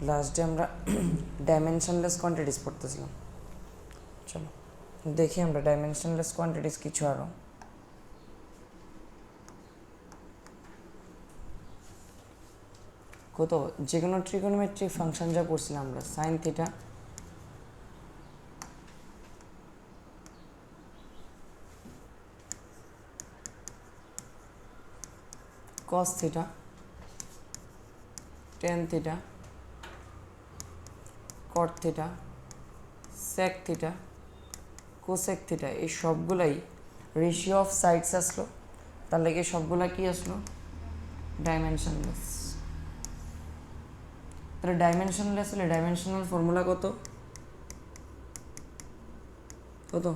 Last day আমরা dimensionless quantities পড়তেছিলাম। চলো দেখি আমরা ডাইমেনশনলেস কোয়ান্টিটিস কিছু আরও। কত যে কোনো ট্রিগোনোমেট্রিক ফাংশন যা পড়ছিলাম আমরা, sine theta, cos theta, tan theta, cot theta, sec theta, cosec theta, এই সবগুলাই রেশিও অফ সাইডস আসলো, তার লেগে সবগুলা কি আসলো? ডাইমেনশনলেস। তাহলে ডাইমেনশনলেস হলে ডাইমেনশনাল ফর্মুলা কত? কত?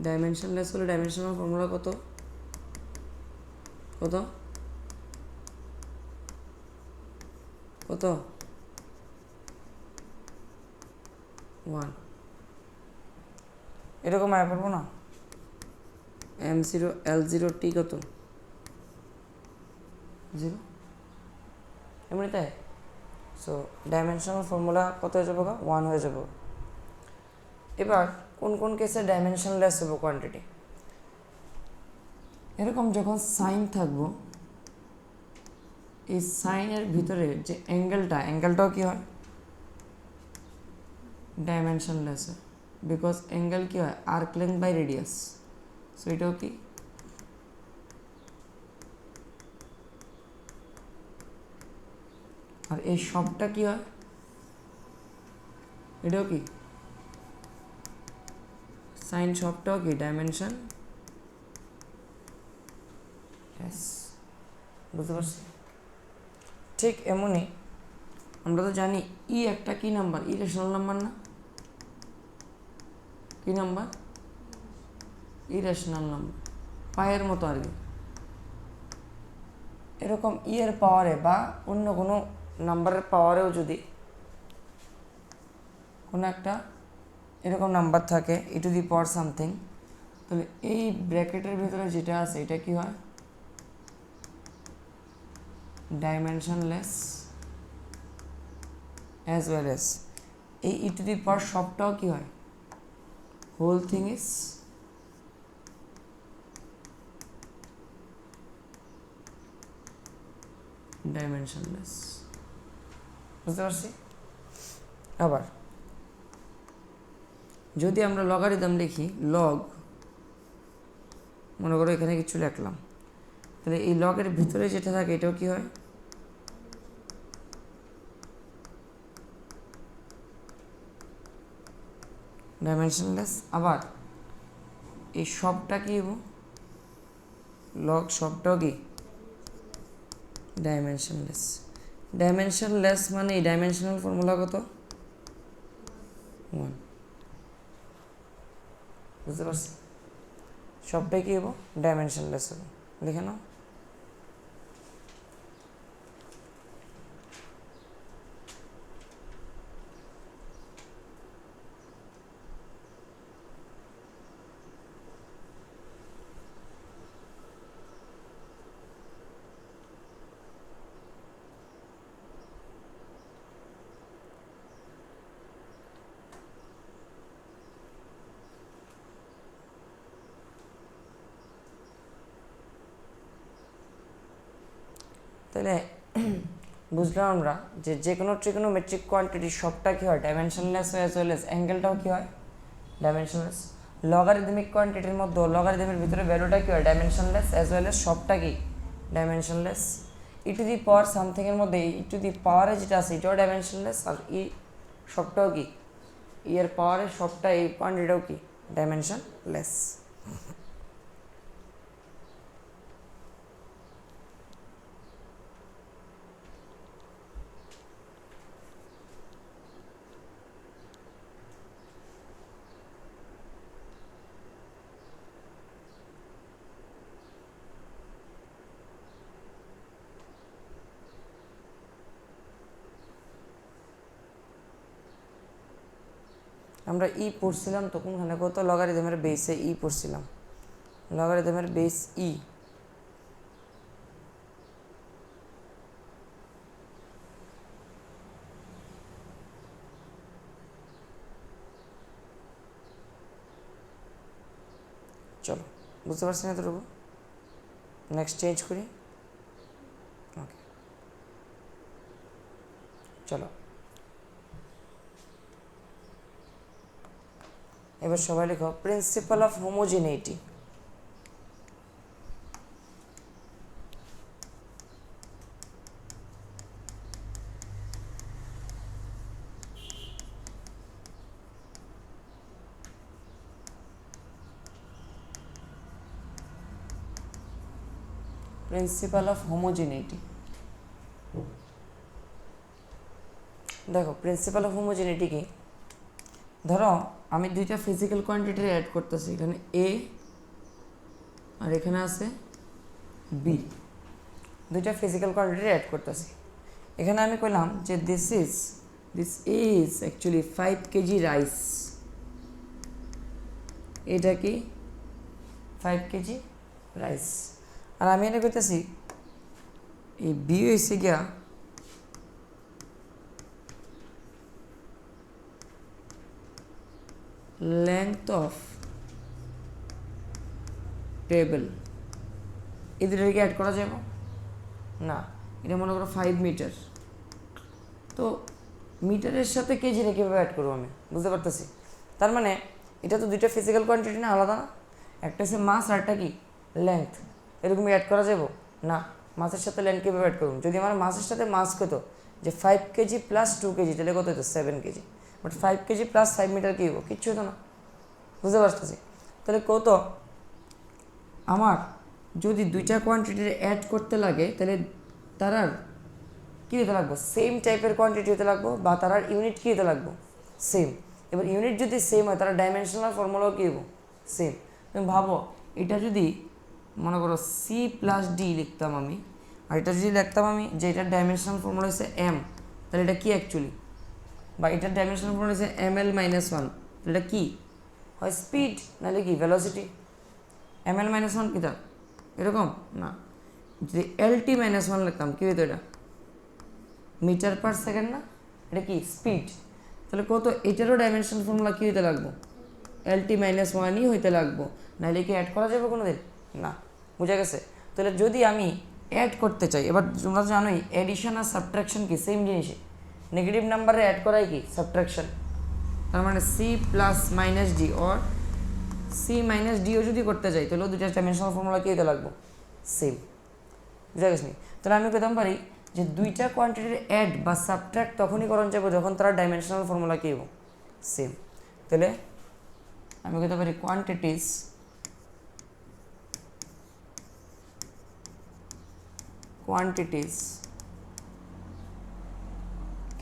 ডাইমেনশনলেস হলে ডাইমেনশনাল ফর্মুলা কত? কত? কত? 1। এরকম আয় পারবো না? m0 l0t কত? 0। এমনি তাই। সো ডাইমেনশনাল ফর্মুলা কত হয়ে যাবো? 1 হয়ে যাব। এবার কোন কোন কেসে ডাইমেনশনলেস হবো কোয়ান্টিটি? এরকম যখন সাইন থাকবো, এই সাইনের ভিতরে যে অ্যাঙ্গেলটাও কি হয়? ডাইমেনশনলেস হয়, বিকজ অ্যাঙ্গেল কি হয়? Arc length by radius. So এটাও কি? আর এই সবটা কি হয়? এটাও কি? সাইন সবটাও কি? ডাইমেনশন। বুঝতে পারছি? ঠিক এমনই আমরা তো জানি ই একটা কি নাম্বার? ইরেশনাল নাম্বার না? কি নাম্বার? ইরেশনাল নাম্বার, পায়ের মতো আর কি। এরকম ই এর পাওয়ারে বা অন্য কোনো নাম্বারের পাওয়ারেও যদি কোনো একটা এরকম নাম্বার থাকে ই টু দি পাওয়ার সামথিং, তাহলে এই ব্র্যাকেটের ভিতরে যেটা আছে এটা কি হয়? ডাইমেনশনলেস অ্যাজ ওয়েল এস এই ই টু দি পাওয়ার সবটাও কি হয়? Whole thing is dimensionless. বুঝতে পারছি? আবার যদি আমরা লগারিদম লিখি, লগ, মনে করো এখানে কিছু লিখলাম, তাহলে এই লগের ভিতরে যেটা থাকে এটাও কি হয়? ডাইমেনশনলেস। আবার এই সবটা কি হবো? লগ সবটাও কি? ডাইমেনশনলেস। ডাইমেনশনলেস মানে এই ডাইমেনশনাল ফর্মুলা কত? 1। বুঝতে পারছি? সবটাই কি হবো? ডাইমেনশনলেস হবে। লিখে নাও। তাহলে বুঝলাম আমরা যে কোনো ট্রিগোনোমেট্রিক কোয়ান্টিটি সবটা কি হয়? ডাইমেনশনলেস অ্যাজ ওয়েল এস অ্যাঙ্গেলটাও কি হয়? ডাইমেনশনলেস। লগারিদমিক কোয়ান্টিটির মধ্যে লগারিদমের ভিতরে ভ্যালুটা কি হয়? ডাইমেনশনলেস অ্যাজ ওয়েল এস সবটা কি? Dimensionless. E two the power something এর মধ্যে ই টু দি পাওয়ারে যেটা আছে এটাও ডাইমেনশনলেস, আর ই সবটাও কি? ই এর পাওয়ারে সবটা এই কোয়ান্টিটিটাও কি? ডাইমেনশনলেস। আমরা ই পড়ছিলাম তো কোনখানে? কত? লগারিদমের বেসে ই পড়ছিলাম। লগারিদমের বেস ই। চলো বুঝতে পারছি না এতটুকু, নেক্সট চেঞ্জ করি। ওকে চলো এবার সবাই লিখো principal of homogeneity. Principal of homogeneity, দেখো প্রিন্সিপাল অফ হোমোজেনিটি কি, ধরো আমি দুইটা ফিজিক্যাল কোয়ান্টিটি অ্যাড করতেছি, এখানে এ আর এখানে আছে বি, দুইটা ফিজিক্যাল কোয়ান্টিটি অ্যাড করতেছি। এখানে আমি কইলাম যে this is actually 5 KG rice, এটা কি 5 কেজি রাইস। আর আমি এটা করতেছি এই বি হয়েছে গিয়া লেংথ অফ টেবিল, এই দুটোকে অ্যাড করা যাবে না, এটা মনে করো 5 মিটার, তো মিটারের সাথে কেজিটা কীভাবে অ্যাড করবো আমি বুঝতে পারতেছি। তার মানে এটা তো দুইটা ফিজিক্যাল কোয়ান্টিটি না, আলাদা না, একটা হচ্ছে মাস আর একটা কি লেংথ, এরকম অ্যাড করা যাবো না। মাসের সাথে লেন্থ কীভাবে অ্যাড করবো, যদি আমার মাসের সাথে মাস কত যে 5 কেজি প্লাস 2 কেজি, তাহলে কত হতো 7 KG, but 5 KG plus 5 metre কী হবো, কিচ্ছু হতো না, বুঝতে পারতেছি। তাহলে কত আমার যদি দুইটা কোয়ান্টিটির অ্যাড করতে লাগে, তাহলে তারার কী হতে লাগবো, সেম টাইপের কোয়ান্টিটি হতে লাগবো, বা তারার ইউনিট কী হতে লাগবো, সেম। এবার ইউনিট যদি সেম হয়, তারা ডাইমেনশনাল ফর্মুলাও কী হবো, সেম। তুমি ভাবো এটা যদি মনে করো সি প্লাস ডি লিখতাম আমি, আর এটা যদি লিখতাম আমি যে এটার ডাইমেনশনাল ফর্মুলা হচ্ছে এম, তাহলে এটা কি অ্যাকচুয়ালি, বা এটার ডাইমেনশনাল ফর্মুলা হচ্ছে ml-1, তাহলে এটা কি হয়, স্পিড নাহলে কি ভেলোসিটি। ml-1 কি তা এরকম না, যদি lt-1 লিখতাম কী হতো, এটা মিটার পার সেকেন্ড না, এটা কি স্পিড। তাহলে কত এটারও ডাইমেনশনাল ফর্মুলা কী হইতে লাগবো, lt-1ই হইতে লাগবো, নাহলে কি অ্যাড করা যাবে কোনো দিন না, বুঝা গেছে। তাহলে যদি আমি অ্যাড করতে চাই, এবার তোমরা জানোই এডিশন আর সাবট্রাকশন কি সেম জিনিসই, নেগেটিভ নাম্বারে অ্যাড করাই কি সাবট্রাকশন। তার মানে C plus minus D or C minus ডিও যদি করতে চাই, তাহলে দুইটা ডাইমেনশনাল ফর্মুলা কী হতে লাগবো, সেম, বুঝা গেছে নি। তাহলে আমি পেতাম পারি যে দুইটা কোয়ান্টিটির অ্যাড বা সাবট্রাক্ট তখনই করণ যাবো যখন তারা ডাইমেনশনাল ফর্মুলা কী হবো, সেম। তাহলে আমি পেতে পারি quantities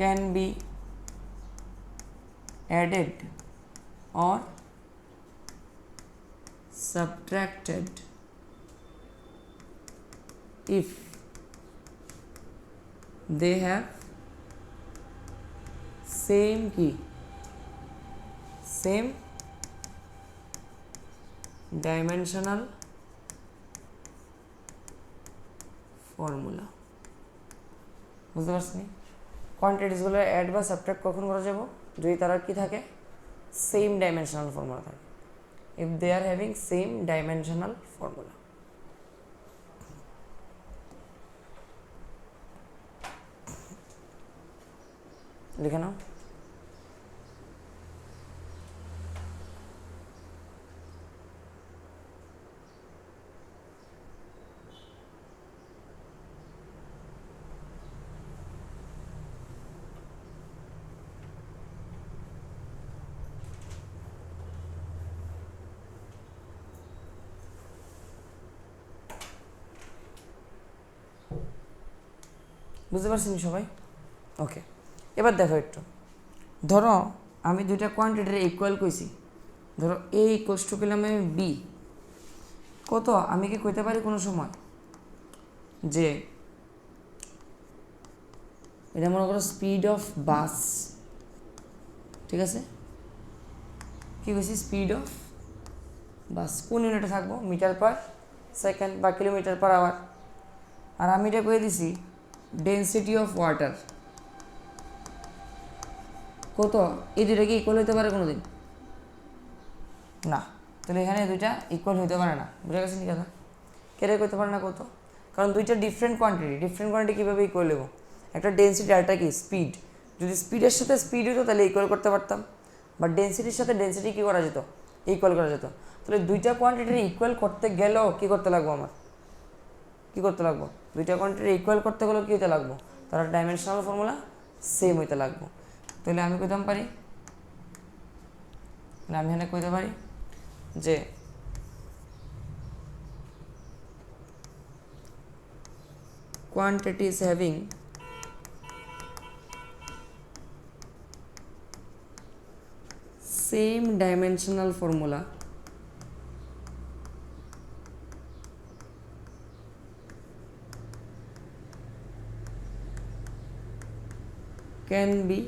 can be added or subtracted if they have same dimensional formula, বুঝতে পারছি। কোয়ান্টিটিসগুলো অ্যাড বা সাবট্রাক্ট কখন করা যাব, যদি তারা কি থাকে, সেম ডাইমেনশনাল ফর্মুলা থাকে, if they are having same dimensional formula. লিখে নাও। বুঝতে পারছেন সবাই? ওকে, এবার দেখো একটু, ধরো আমি দুইটা কোয়ান্টিটির ইকুয়াল কইছি, ধরো এ ইকুয়ালস টু পেলাম আমি বি, কত আমি কি কইতে পারি কোনো সময় যে এটা মনে করো স্পিড অফ বাস, ঠিক আছে, কী কইছি স্পিড অফ বাস কোন ইউনিটে থাকবো, মিটার পার সেকেন্ড বা কিলোমিটার পার আওয়ার। আর আমি এটা কয়ে দিছি ডেন্সিটি অফ ওয়াটার, কত, এই দুটো কি ইকুয়াল হতে পারে কোনো দিন না, তাহলে এখানে দুইটা ইকুয়াল হইতে পারে না, বুঝা গেছে নি কথা? কেটে করতে পারে না কত? কারণ দুইটা ডিফারেন্ট কোয়ান্টিটি কীভাবে ইকুয়াল নেবো? একটা ডেন্সিটি আর একটা কি স্পিড, যদি স্পিডের সাথে স্পিড হতো তাহলে ইকুয়াল করতে পারতাম, বাট ডেন্সিটির সাথে ডেন্সিটি কী করা যেত? ইকুয়াল করা যেত। তাহলে দুইটা কোয়ান্টিটির ইকুয়াল করতে গেলেও কী করতে লাগবো আমার? কী করতে লাগবো? দুইটা কোয়ান্টিটি ইকুয়াল করতে গেলেও কী হতে লাগবো? তারা ডাইমেনশনাল ফর্মুলা সেম হইতে লাগবো। তাহলে আমি কইতাম পারি, আমি এখানে কইতে পারি যে quantities having same dimensional formula can be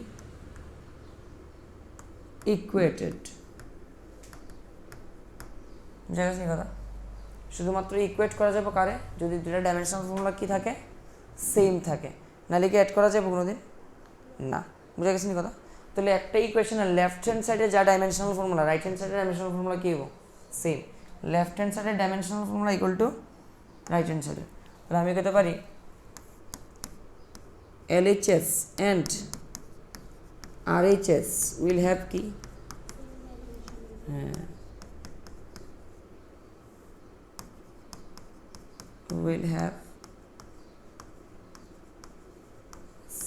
equated। বুঝা গেছে কথা? শুধুমাত্র ইকুয়েট করা যাবে কারে? যদি দুটা ডাইমেনশনাল ফর্মুলা কি থাকে? সেম থাকে, নাহলে কি অ্যাড করা যাবে কোনোদিন? না। বুঝা গেছে নি কথা? তাহলে একটা ইকুয়েশনের লেফট হ্যান্ড সাইডে যা ডাইমেনশনাল ফর্মুলা, রাইট হ্যান্ড সাইডের ডাইমেনশনাল ফর্মুলা কী হবো? সেম। লেফট হ্যান্ড সাইডের dimensional formula equal to right hand সাইডে। তাহলে আমি কইতে পারি LHS and RHS will have কি? হ্যাঁ, will have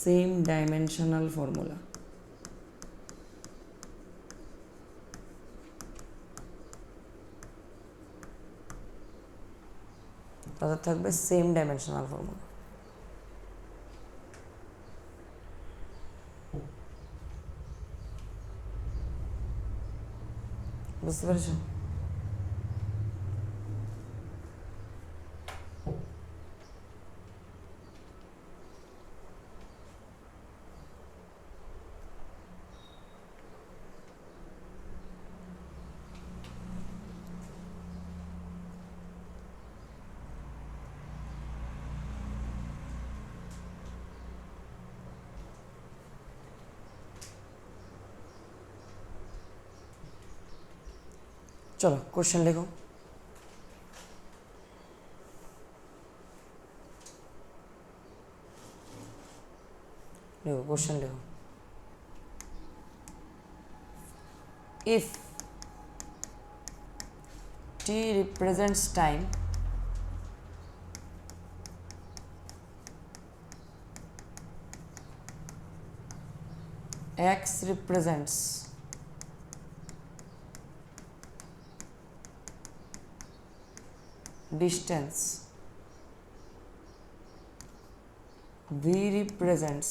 same dimensional formula। তাদের থাকবে সেম ডাইমেনশনাল ফর্মুলা। বুঝতে পেরেছো? चलो क्वेश्चन लिखो। लिखो क्वेश्चन लिखो। If t represents time, x represents distance, v represents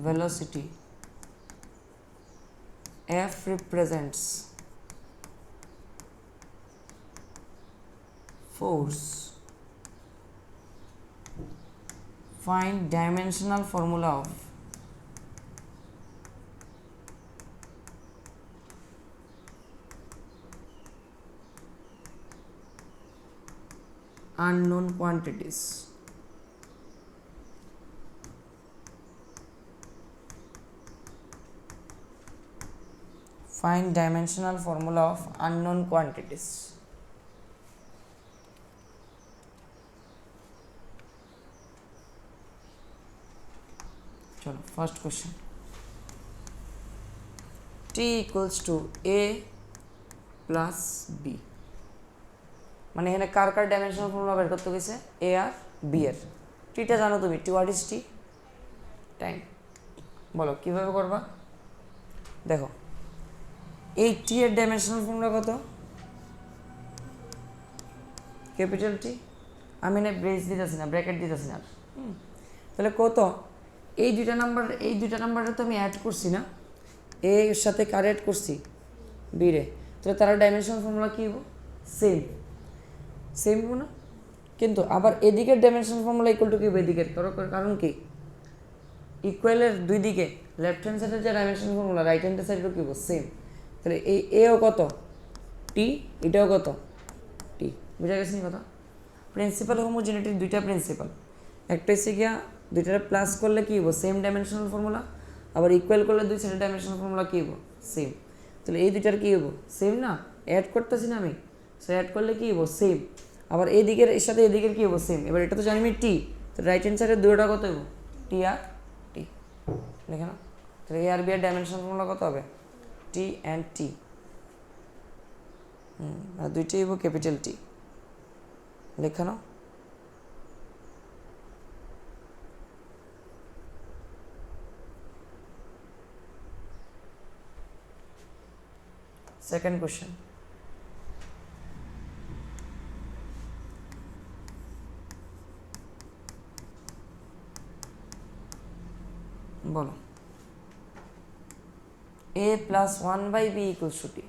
velocity, f represents force, find dimensional formula of unknown quantities। Find dimensional formula of unknown quantities। चलो first question, t equals to a plus b, মানে এখানে কার কার dimensional formula বের করতে গেছে? এ আর B এর। টিটা জানো তুমি, T what is T? Time. বলো কিভাবে করবা? দেখো এই টি এর ডাইমেনশনাল ফর্মুলা কত? ক্যাপিটাল টি। আমি না ব্রেস দিতেছি না, ব্র্যাকেট দিতেছি না। তাহলে কত? এই দুইটা নাম্বারে তো আমি অ্যাড করছি না, এ এর সাথে কার অ্যাড করছি? বি রে। তাহলে তারা ডাইমেনশনাল ফর্মুলা কী হবো? সেম হবো না? কিন্তু আবার এদিকের ডাইমেনশনাল ফর্মুলা ইকুয়াল টু কি হবে এদিকের? কারণ কি ইকুয়ালের দুই দিকে লেফট হ্যান্ড সাইডের যে ডাইমেনশনাল ফর্মুলা রাইট হ্যান্ড সাইডেরও কি হবো? সেম। তাহলে এই এও কত? টি। এটাও কত? টি। বুঝা গেছে নি কথা? প্রিন্সিপাল হোমোজেনিটির দুইটা প্রিন্সিপাল, একটা হচ্ছে গিয়া দুইটারে প্লাস করলে কি হবো? Same dimensional formula. আবার ইকুয়াল করলে দুই সাইডের ডাইমেনশন ফর্মুলা কী হবো সেম, তাহলে এই দুইটার কী হবো সেম না, অ্যাড করতেছি না আমি, সো অ্যাড করলে কী হবো সেম, আবার এই দিকের এর সাথে এদিকের কী হবো সেম। এবার এটা তো জানি আমি টি, তো রাইট হ্যান্ড সাইডের দুটোটা কত হবো টি আর টি, দেখে না, তাহলে এ আর বি এর ডাইমেনশন ফর্মুলা কত হবে টি অ্যান্ড টি, আর দুইটাই হবো ক্যাপিটাল টি, লেখা নাও। সেকেন্ড কোশ্চেন, বলো a plus one by B equals to T,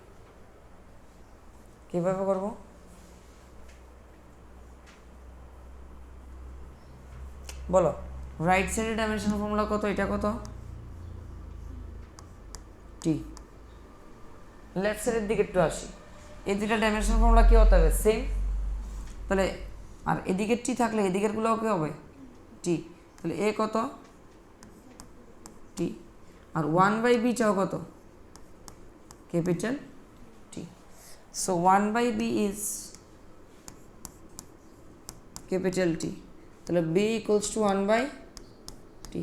কীভাবে করবো বলো, রাইট সাইডের ডাইমেনশন ফর্মুলা কত, এটা কত টি, লেফট সাইডের দিকে একটু আসি, এই দুইটা ডাইমেনশন ফর্মুলা কী হতে হবে সেম, তাহলে আর এদিকের টি থাকলে এদিকেরগুলোও কী হবে টি, তাহলে এ কত টি, আর ওয়ান বাই বি চাও কত capital T, so one by B is capital T, তাহলে B equals to one by T,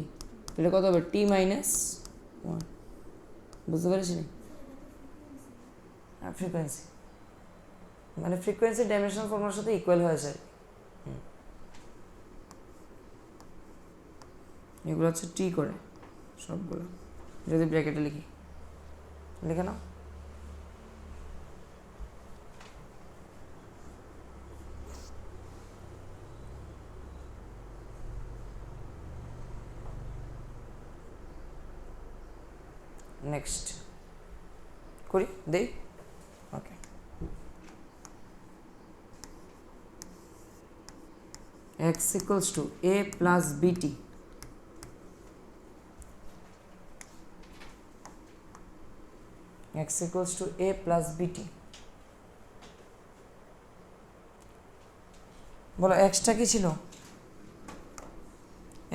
তাহলে কত হবে টি মাইনাস ওয়ান, বুঝতে পেরেছি না, ফ্রিকোয়েন্সি মানে ফ্রিকোয়েন্সি ডাইমেনশন ফর্মুলার সাথে ইকুয়াল হয়েছে, এগুলো হচ্ছে টি করে সবগুলো, যদি ব্র্যাকেটে লিখি, লিখে নাও। নেক্সট করি দেই, ওকে, x equals to a plus bt, x equals to a plus bt, বলো এক্সটা কি ছিল,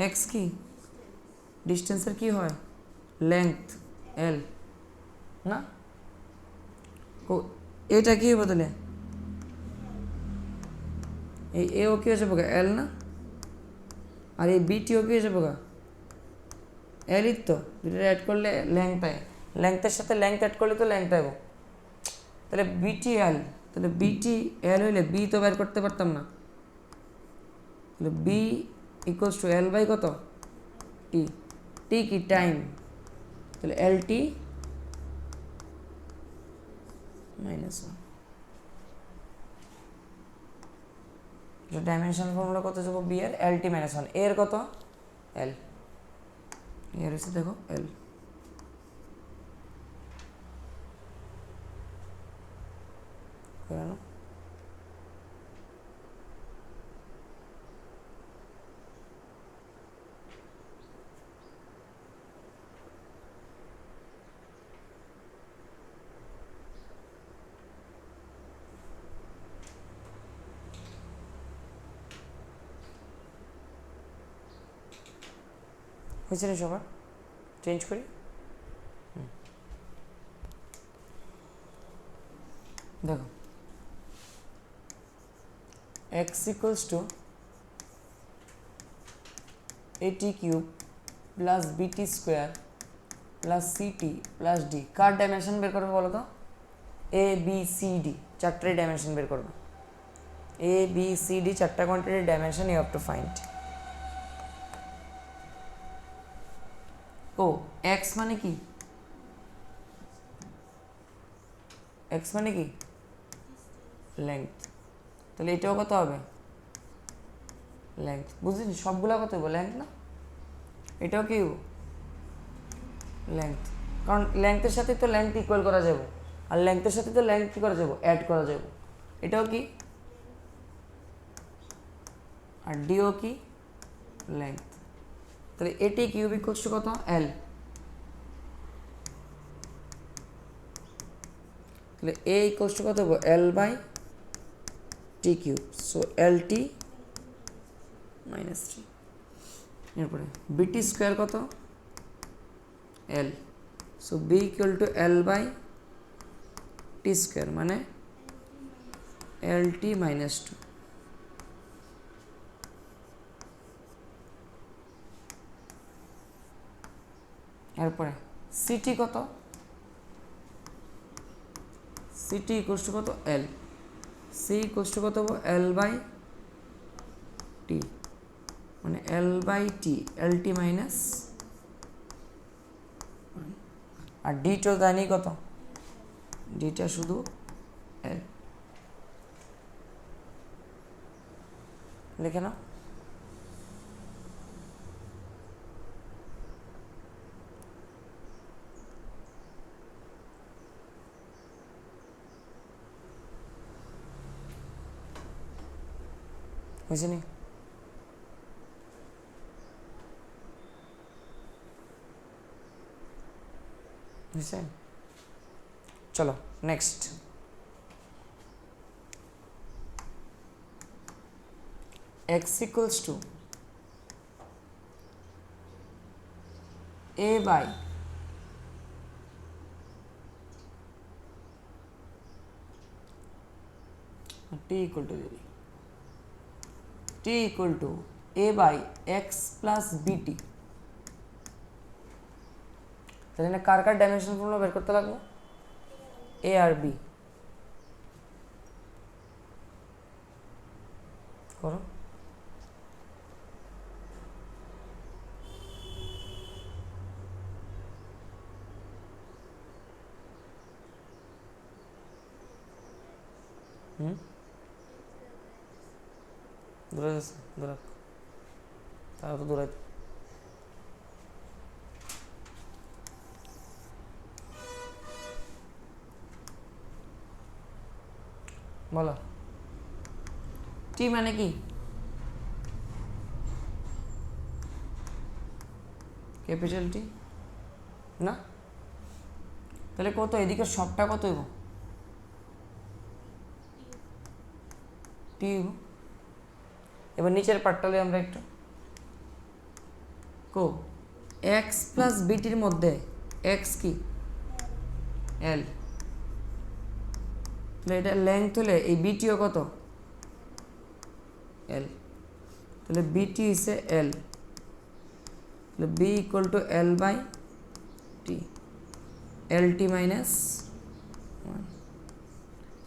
এক্স কি ডিস্টেন্সের কি হয় লেংথ এল না, এটা কি বদলে এই এও কি হয়ে যাবো এল না, আর এই বিটিও কি হয়ে যাবো এলই তো, দুটো অ্যাড করলে লেংথ আয়, লেংথের সাথে লেংথ অ্যাড করলে তো লেংথ আইব, তাহলে বিটি এল, তাহলে বিটি এল হইলে বি তো বের করতে পারতাম না, তাহলে B equals to L by কত টি, টি কি টাইম, তাহলে L T minus one, dimension formula কত যাবো বি এর এল টি মাইনাস ওয়ান, এর কত এল, এর হচ্ছে দেখো এল, কেন হয়েছে না সবার, চেঞ্জ করি, দেখো x equals to at cube plus BT square plus CT plus D, কার ডাইমেনশন বের করবে বলো তো, এ বি সি ডি চারটারই ডাইমেনশন বের করবে, এ বি সি ডি চারটা কোয়ান্টিটির dimension you have to find. ও এক্স মানে কি, এক্স মানে কি লেংথ, তাহলে এটাও কত হবে লেংথ, বুঝলি সবগুলা কত হবো লেংথ না, এটাও কি লেংথ, কারণ লেংথের সাথে তো লেংথ ইকুয়াল করা যাবে, আর লেংথের সাথে তো লেংথ কী করা যাবে অ্যাড করা যাবে, এটাও কি আর ডিও কি লেংথ, তাহলে এটি কিউব ইকুয়ালস টু কত এল, তাহলে এ ইকুয়ালস টু কত হবে L by T cube, so L T minus three, এরপরে বিটি স্কোয়ার কত L. So B equal to L by T square মানে LT minus 2. এরপরে CT কত? CT ইকুয়ালস টু কত? L. C ইকুয়ালস টু কত? L by T মানে L by T, LT minus, আর ডিটা জানি কত? ডিটা শুধু L. লিখে নাও। হয়েছে নি? হয়েছে? চলো next. x equals to a by t equal to t equal to a by x plus bt। তাহলে না কার কার ডাইমেনশন ফর্মুলা বের করতে লাগবে? a আর b করো। দূরে যাচ্ছে, দূরে তারা তো দূরে। বলো টি মানে কি? ক্যাপিটাল টি না? তাহলে কত? এদিকে সবটা কত হইব? টি হইব। এবার নিচের পার্টটা আমরা একটু কো এক্স প্লাস বিটির মধ্যে এক্স কি? এল। তাহলে এটা লেংথ হলে এই বিটিও কত? এল। তাহলে বিটি হচ্ছে এল। তাহলে B equal to L by T, L T minus 1।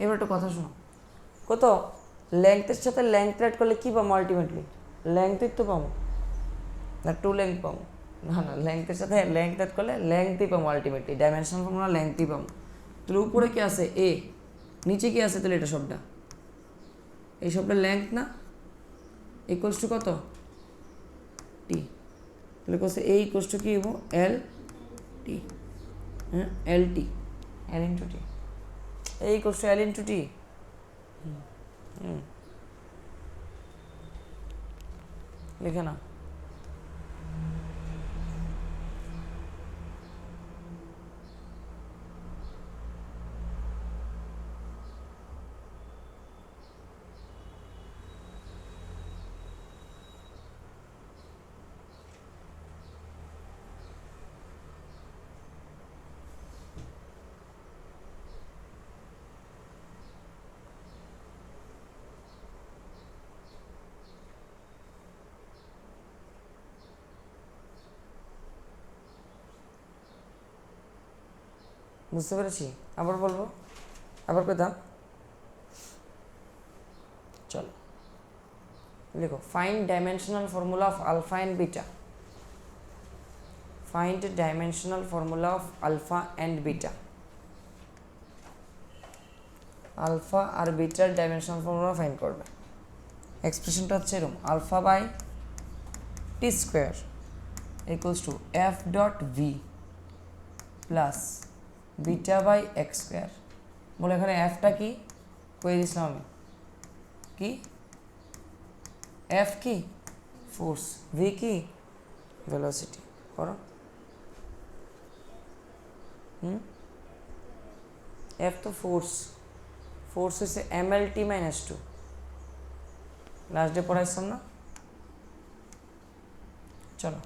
এবার একটা কথা শোনো, কত লেংথের সাথে লেংথ অ্যাড করলে কী পাবো? আলটিমেটলি লেংথই তো পাবো না, টু লেংথ পাবো না? না, লেংথের সাথে লেংথ অ্যাড করলে লেংথই পাবো আলটিমেটলি, ডাইমেনশন ফর্মুলা লেংথই পাবো। তাহলে উপরে কি আছে? এ। নিচে কি আছে? তাহলে এটা সবটা, এই সবটা লেংথ না? ইকুয়ালস টু কত? টি। তাহলে কোসে এ ইকুয়ালস টু কি হবো? L T. হ্যাঁ, L T, L into T. A equals to L into T. লিখে না। বুঝতে পেরেছি? আবার বলবো, আবার পেতাম। চলো লিখো, find dimensional formula of alpha and beta. Find dimensional formula of alpha and beta. Alpha আর বিটার ডাইমেনশনাল ফর্মুলা ফাইন্ড করবে। এক্সপ্রেশনটা হচ্ছে এরকম, alpha by T square equals to F dot V plus beta by X square. বলে এখানে এফটা কি কয়ে দিয়েছিলাম আমি, কি এফ কি? ফোর্স। ভি কি? ভেলোসিটি। করো। এফ তো ফোর্স, ফোর্স হচ্ছে M L T minus 2। Last day পড়াইছিলাম না? চলো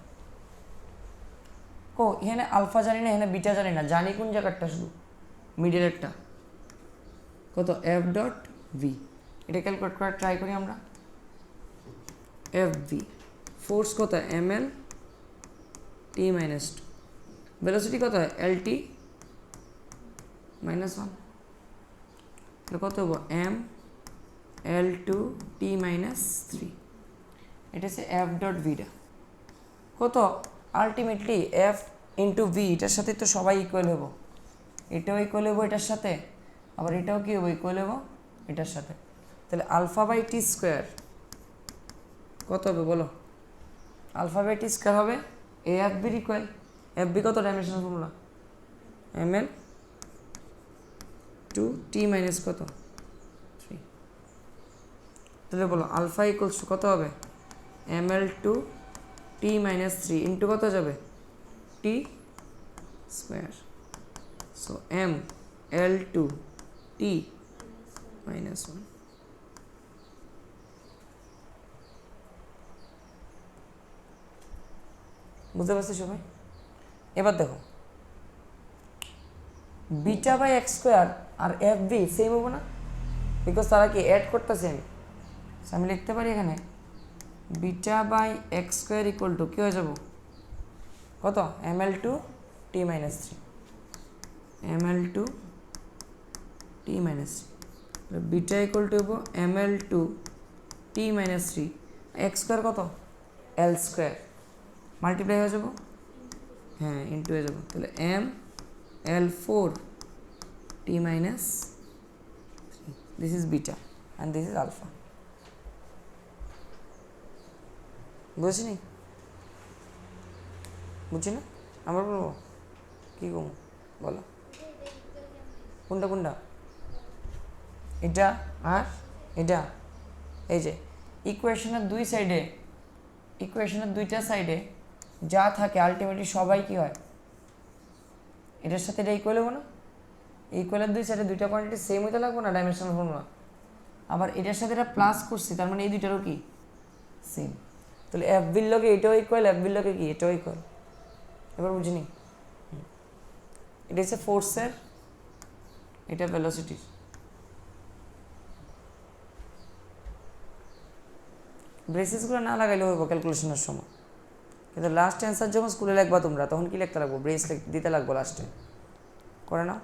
কো এখানে আলফা জানি না, এখানে বিটা জানি না, জানি কোন জায়গাটা শুধু মিডিলেরটা কত এফ ডট ভি। এটা ক্যালকুলেট করার ট্রাই করি আমরা। এফ ভি ফোর্স কত M L T minus two, velocity কত এল টি মাইনাস ওয়ান, কত হবো M L two T minus three. এটা হচ্ছে এফ ডট ভিটা কত আলটিমেটলি এফ ইন্টু ভি, এটার সাথে তো সবাই ইকুয়াল হবো, এটাও ইকুয়াল হবো এটার সাথে, আবার এটাও কি হবো ইকুয়াল হবো এটার সাথে। তাহলে আলফা বাই টি স্কোয়ার কত হবে বলো, আলফা বাই টি স্কোয়ার হবে এ এফ বির ইকুয়াল। এফ বি কত dimensional formula M L two T minus কত থ্রি। তাহলে বলো আলফা ইকুয়ালস টু কত হবে M L two T minus three into কত যাবে T square. So M L two T minus one. বুঝতে পারছি সবাই? এবার দেখো বিটা বাই এক্স স্কোয়ার আর এফ বি সেম হবো না, বিকজ তারা কি অ্যাড করতেছে। আমি লিখতে পারি এখানে beta by X square equal to কী হয়ে যাব কত M L two T minus three, M L two T minus three, beta equal to হবো M L two T minus three, X square কত এল স্কোয়ার মাল্টিপ্লাই হয়ে যাব, হ্যাঁ into হয়ে যাব। তাহলে M L four T minus three, this is beta and this is alpha. বুঝিনি? বুঝছি না আবার বলবো কী কমো বলো, কোনটা কোনটা এটা আর এটা। এই যে ইকুয়েশনের দুই সাইডে, ইকুয়েশনের দুইটা সাইডে যা থাকে আলটিমেটলি সবাই কি হয় এটার সাথে এটা ইকুয়াল হবো না, ইকুয়ালের দুই সাইডে দুইটা কোয়ান্টিটি সেম হইতে লাগবো না ডাইমেনশনাল ফর্মুলা। আবার এটার সাথে এটা প্লাস করছি, তার মানে এই দুইটারও কি সেম। তাহলে এফ বির লগে এটাও ইকুয়াল, এফ বির লগে কি এটাও ইকুয়াল। এবার বুঝিনি? এটা হচ্ছে ফোর্সের, এটা ভেলোসিটির। ব্রেসেসগুলো না লাগাইলে হইব ক্যালকুলেশনের সময়, কিন্তু লাস্ট অ্যান্সার যখন স্কুলে লিখবা তোমরা তখন কি লিখতে লাগবো ব্রেস দিতে লাগবো লাস্টে, করে নাও।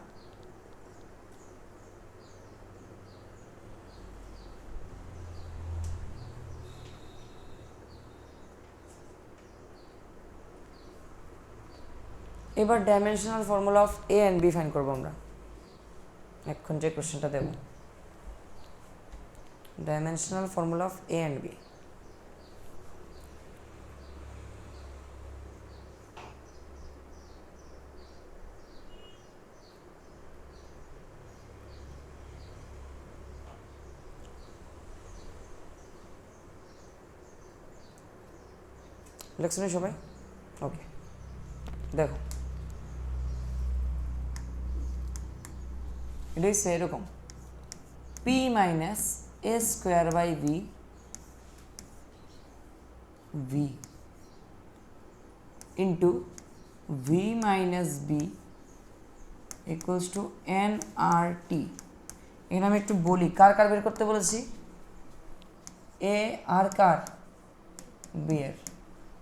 এবার dimensional formula of A and B find করবো আমরা। এখন যে কোশ্চেনটা দেব dimensional formula of A and B. লেখছেন সবাই? ওকে দেখো এটা হচ্ছে এরকম P minus A square by V V into V minus B equals to N R T. এখানে আমি একটু বলি কার কার বের করতে বলেছি, এ আর কার বি এর,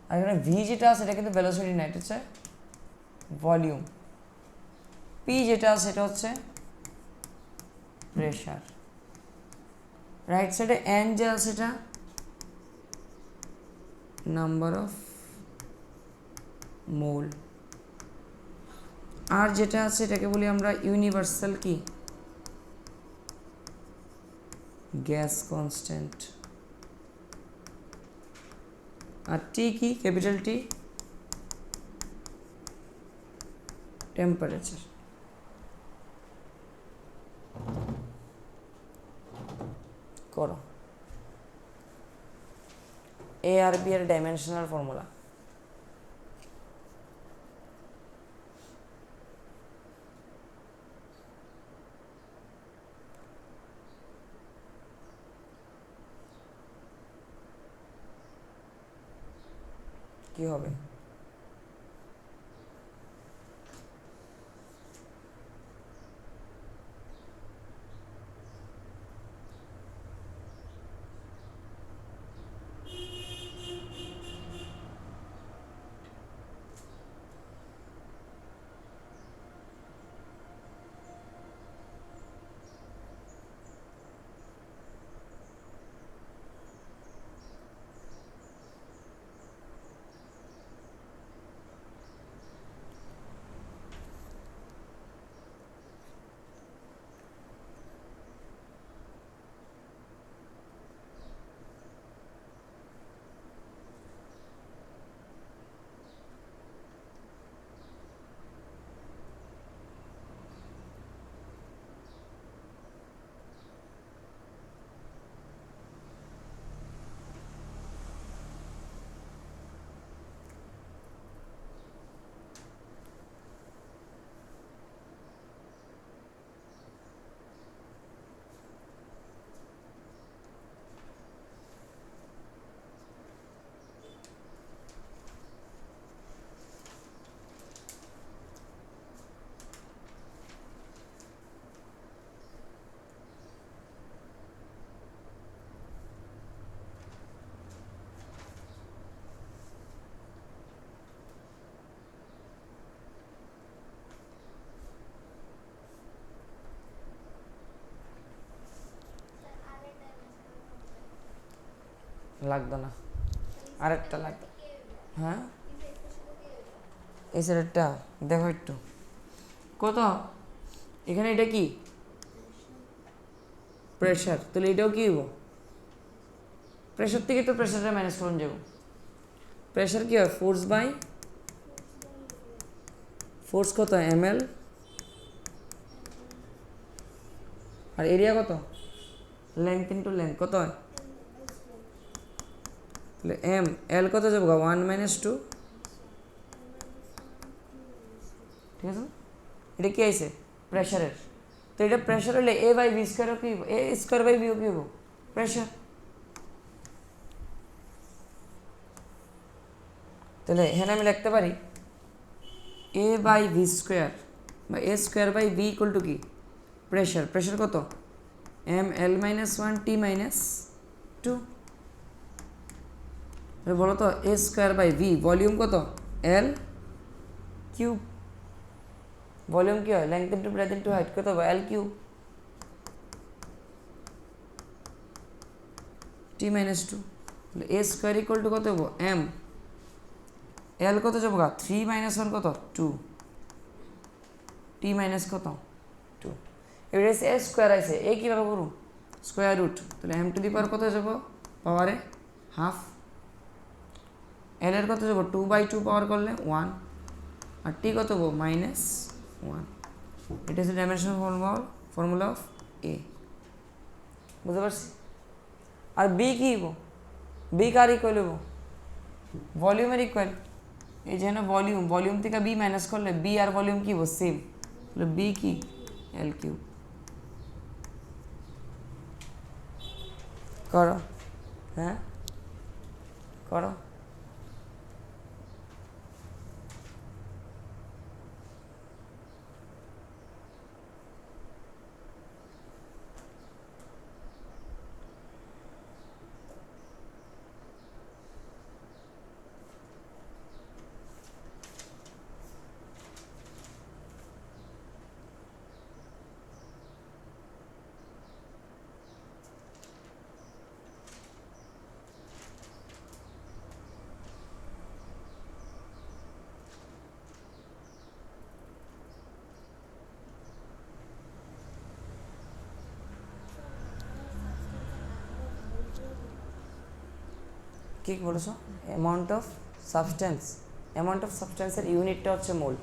আর এখানে ভি যেটা আছে এটা কিন্তু ভেলোসিটি না, এটা হচ্ছে ভলিউম। পি যেটা আছে এটা হচ্ছে প্রেশার। রাইট সাইডে এন যে আছে এটা নাম্বার অফ মোল, আর যেটা আছে এটাকে বলি আমরা ইউনিভার্সাল কি গ্যাস কনস্ট্যান্ট, আর টি কি ক্যাপিটাল টি টেম্পারেচার। করো এ আর বি এর ডাইমেনশনাল ফর্মুলা। কি হবে লাগতো না, আরেকটা লাগতো। হ্যাঁ এই সাইডেরটা দেখো একটু কত, এখানে এটা কি প্রেশার, তাহলে এটাও কি হবো প্রেশার থেকে তো প্রেশারটা ম্যানেজ করুন যাব। প্রেশার কি হয় ফোর্স বাই ফোর্স কত ml, আর এরিয়া কত লেন্থ ইন্টু লেন্থ কত হয়, তাহলে এম এল কত যাবো 1 - 2, ঠিক আছে। এটা কি আইছে প্রেশারের, তো এটা প্রেশার হলে এ বাই বি স্কোয়ার কি এ স্কোয়ার বাই বি কি হবো প্রেশার। তাহলে এখানে আমি লিখতে পারি এ বাই ভি স্কোয়ার বা A square by B equal to কি প্রেশার। প্রেশার কত ml-1 T-2, বলো তো A square by V volume কত এল কিউব, ভলিউম কি হয় length into breadth into height কত হবে এল কিউব T-2, তাহলে এ স্কোয়ার ইকুয়াল টু কত হবো এম এল কত যাবো 3 - 1 কত 2, টি মাইনাস কত 2, এবার এসে এ স্কোয়ার আছে এ কীভাবে করুন স্কোয়ার রুট, তাহলে এম টু দি পাওয়ার কত যাবো পাওয়ারে হাফ, এল এর কত যাবো 2/2 পাওয়ার করলে 1, আর টি কত হবো -1। এটা হচ্ছে ডাইমেনশনাল ফর্মুলা অফ এ, বুঝতে পারছি। আর বি কি হবো বি কার ইকুয়াল হবো ভলিউমের ইকুয়াল, এই যে ভলিউম থেকে বি মাইনাস করলে বি আর ভলিউম কি হবো সেম, তাহলে বি কি এল কিউব। করো হ্যাঁ করো, কি বলেছো অ্যামাউন্ট অফ সাবস্টেন্সের ইউনিটটা হচ্ছে মোল,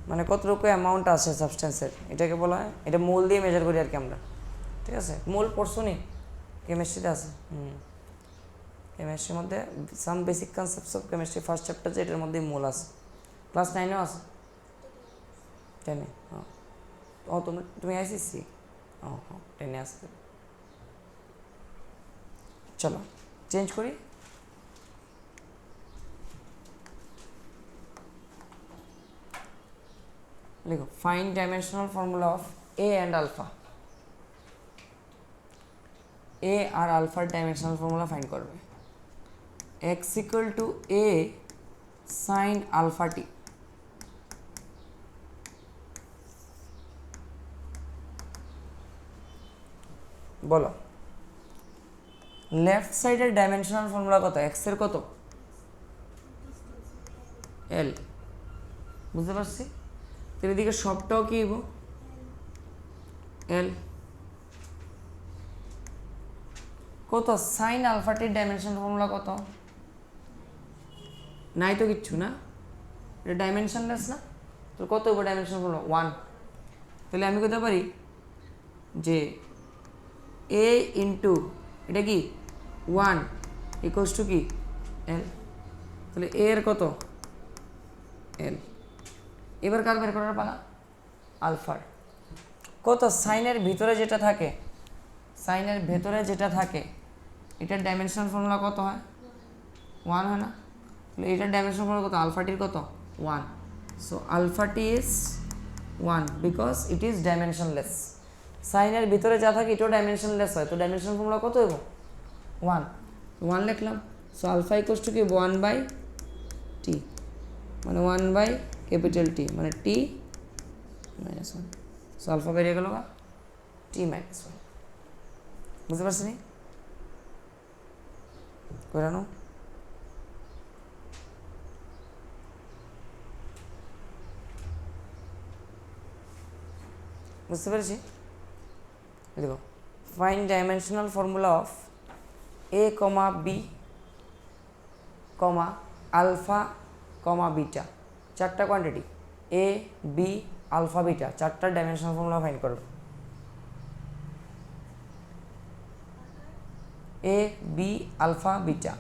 মানে কতটুকু অ্যামাউন্ট আছে সাবস্টেন্সের এটাকে বলা হয়, এটা মোল দিয়ে মেজার করি আর কি আমরা, ঠিক আছে। মোল পড়ছো নি কেমিস্ট্রিতে আছে, কেমিস্ট্রির মধ্যে some basic concepts of chemistry first chapter যে এটার মধ্যেই মোল আছে, ক্লাস 9-এও আছে 10-এ, হ্যাঁ ও তুমি আইসিসি হ্যাঁ 10-এ আসতে, চলো চেঞ্জ করি। লিখো find dimensional formula of A and alpha, A আর আলফার ডাইমেনশনাল ফর্মুলা ফাইন্ড করবে, X equal to A sine alpha T, বলো লেফট সাইডের ডাইমেনশনাল ফর্মুলা কত এক্স এর কত এল, বুঝতে পারছি। তো এদিকে সবটাও কি হইব এল, কত সাইন আলফাটির ডাইমেনশন ফর্মুলা কত নাই তো কিচ্ছু না, এটা ডাইমেনশনলেস না, তো কত হইব ডাইমেনশন ফর্মুলা 1, তাহলে আমি কইতে পারি যে এ ইন্টু এটা কি 1 ইকুয়ালস টু কি এল, তাহলে এ এর কত এল, এবার কার বের করার পালা আলফার, কত সাইনের ভিতরে যেটা থাকে এটার ডাইমেনশনাল ফর্মুলা কত হয় 1 হয় না, তাহলে এটার ডাইমেনশনাল ফর্মুলা কত আলফাটির কত 1, সো আলফাটি is 1 because it is dimensionless, সাইনের ভিতরে যা থাকে এটাও ডাইমেনশনলেস হয়, তো ডাইমেনশনাল ফর্মুলা কত হইব 1 লিখলাম, সো আলফা ইকুয়ালস টু কি 1/t, মানে 1/T মানে t - 1, সো আলফা বেরিয়ে গেল t - 1, বুঝতে পারছি নি। করে নাও। বুঝতে পেরেছি? দেখো, find dimensional formula of A comma B comma alpha comma beta, চারটা quantity A B alpha beta, চারটা ডাইমেনশনাল ফর্মুলা ফাইন করো। A B alpha beta.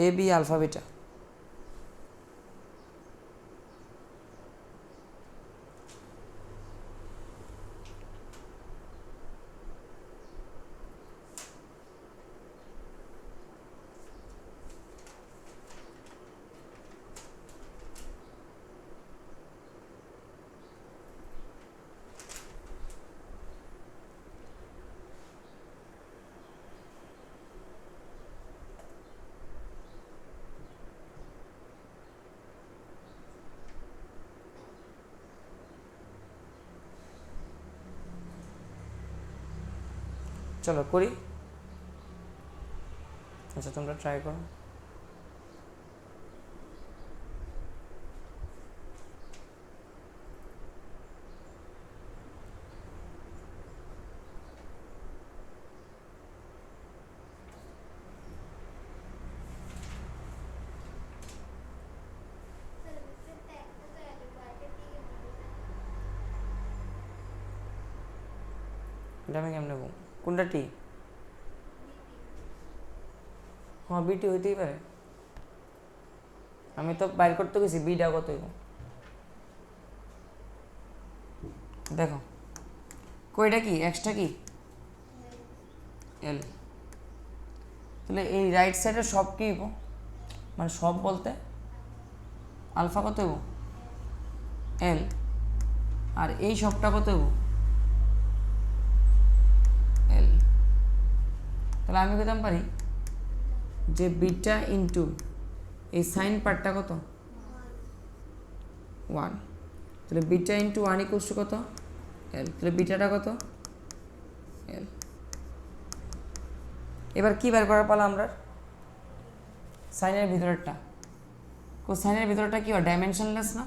A B alpha beta. চলো করি। আচ্ছা তোমরা ট্রাই করো। এটা আমি কেমন নেব? কোনটা টি? হ্যাঁ বিটি হইতেই পারে, আমি তো বাইর করতে গেছি বিটা কত। দেখো কইটা কি, এক্সট্রা কি এল, তাহলে এই রাইট সাইডে সব কি হইব, মানে সব বলতে আলফা কত হইব এল, আর এই সবটা কত হইব এল। তাহলে আমি কইতাম পারি যে বিটা ইন্টু এই সাইন পার্টটা কত 1, তাহলে বিটা ইন্টু 1 ইকুয়ালস টু কত এল, তাহলে বিটাটা কত এল। এবার কি বের করার পালা আমরা, সাইনের ভিতরেরটা। সাইনের ভিতরেরটা কি হয়, ডাইমেনশনলেস না,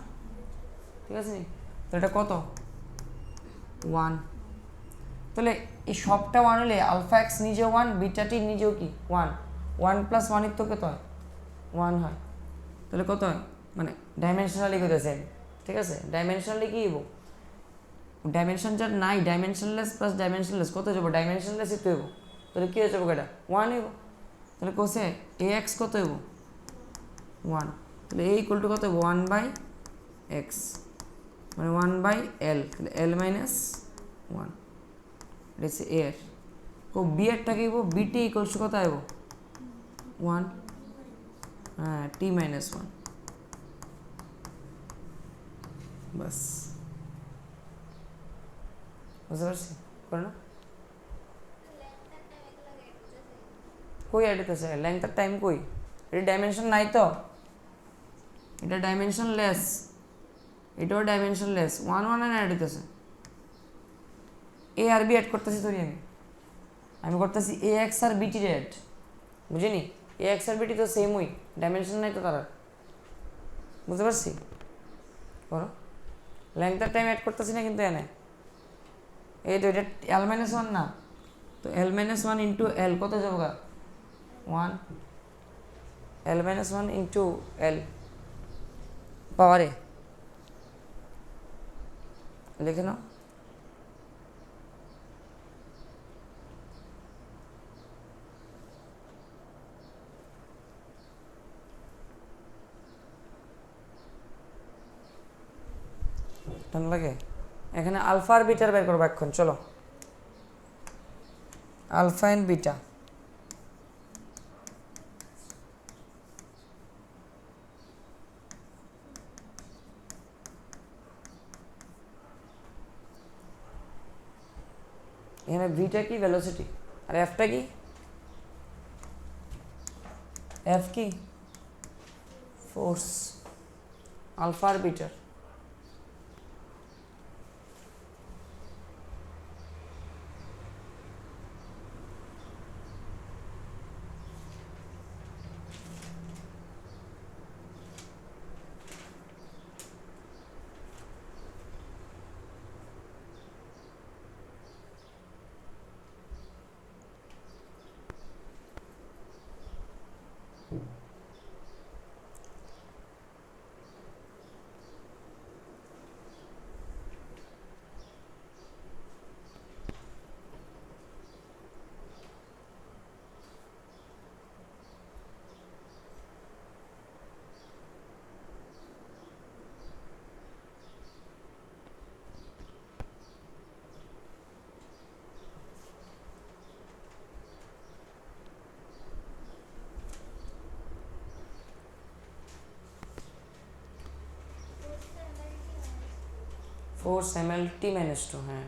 ঠিক আছে নি? তো এটা কত 1, তাহলে এই সবটা 1 হলে আলফা এক্স নিজেও 1, বিটাটি নিজেও কি 1, 1 প্লাস 1 তো কত হয় 1 হয়। তাহলে কত হয়, মানে ডাইমেনশনালি কইতেছে, ঠিক আছে? ডাইমেনশনালি কি হইব, ডাইমেনশন যার নাই, ডাইমেনশনলেস প্লাস ডাইমেনশনলেস কত যাব, ডাইমেনশনলেসই তো হইব। তাহলে কি হয়ে যাবো এটা 1 হইব। তাহলে কোসে এ এক্স কত হইব 1, তাহলে এ ইকুয়াল টু কত হইব 1 বাই এক্স, মানে 1 বাই এল, তাহলে এল মাইনাস 1, এটা হচ্ছে এ এর। ও বি এরটা কি হইব, বিটি ইকুয়ালস টু কত আইব 1, হ্যাঁ টি মাইনাস 1, বাস। বুঝতে পারছি? করে না কই অ্যাড হইতেছে, লেংথ আর টাইম কই, এটা ডাইমেনশন নাই তো, এটা ডাইমেনশন লেস, এটাও ডাইমেনশন লেস, 1 1 অ্যাড হইতেছে। এ আর বি অ্যাড করতেছি তোরি, আমি করতেছি এ এক্স আর বিটি অ্যাড, বুঝিনি? এ এক্স আর বিটি তো সেমই, ডাইমেনশন নাই তো তারা, বুঝতে পারছি? করো, লেংথ আর টাইম অ্যাড করতেছি না কিন্তু এনে, এই তো এটা এল মাইনাস 1 না, তো এল মাইনাস 1 ইন্টু এল কত যাবো গা 1, এল মাইনাস 1 ইন্টু এল পাওয়ারে লিখে নাও। টান লাগে, এখানে আলফা আর বিটার বের করবো এখন, চলো আলফা এন্ড বিটা। এখানে ভিটা কি ভেলোসিটি আর এফটা কি এফ কি ফোর্স আলফা আর বিটার फोर्स mlt -2 হ্যাঁ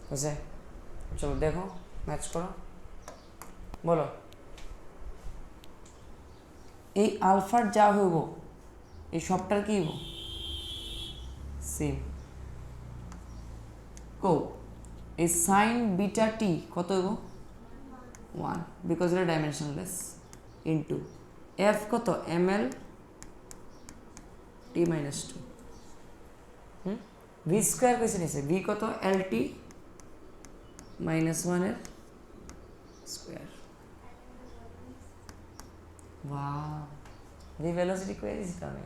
বুঝে চলো দেখো ম্যাচ করো বলো এই আলফার যা হইব এই সবটার কি হইব সেম কো এই সাইন বিটা টি কত হইব 1 বিকজ এটা ডাইমেনশনলেস ইনটু এফ কত ml t -2 ভি স্কোয়ার কইছে নিছে ভি কত এল টি -1 এর স্কোয়ার ওয়াও ভি ভেলোসিটি কই দিছি তো আমি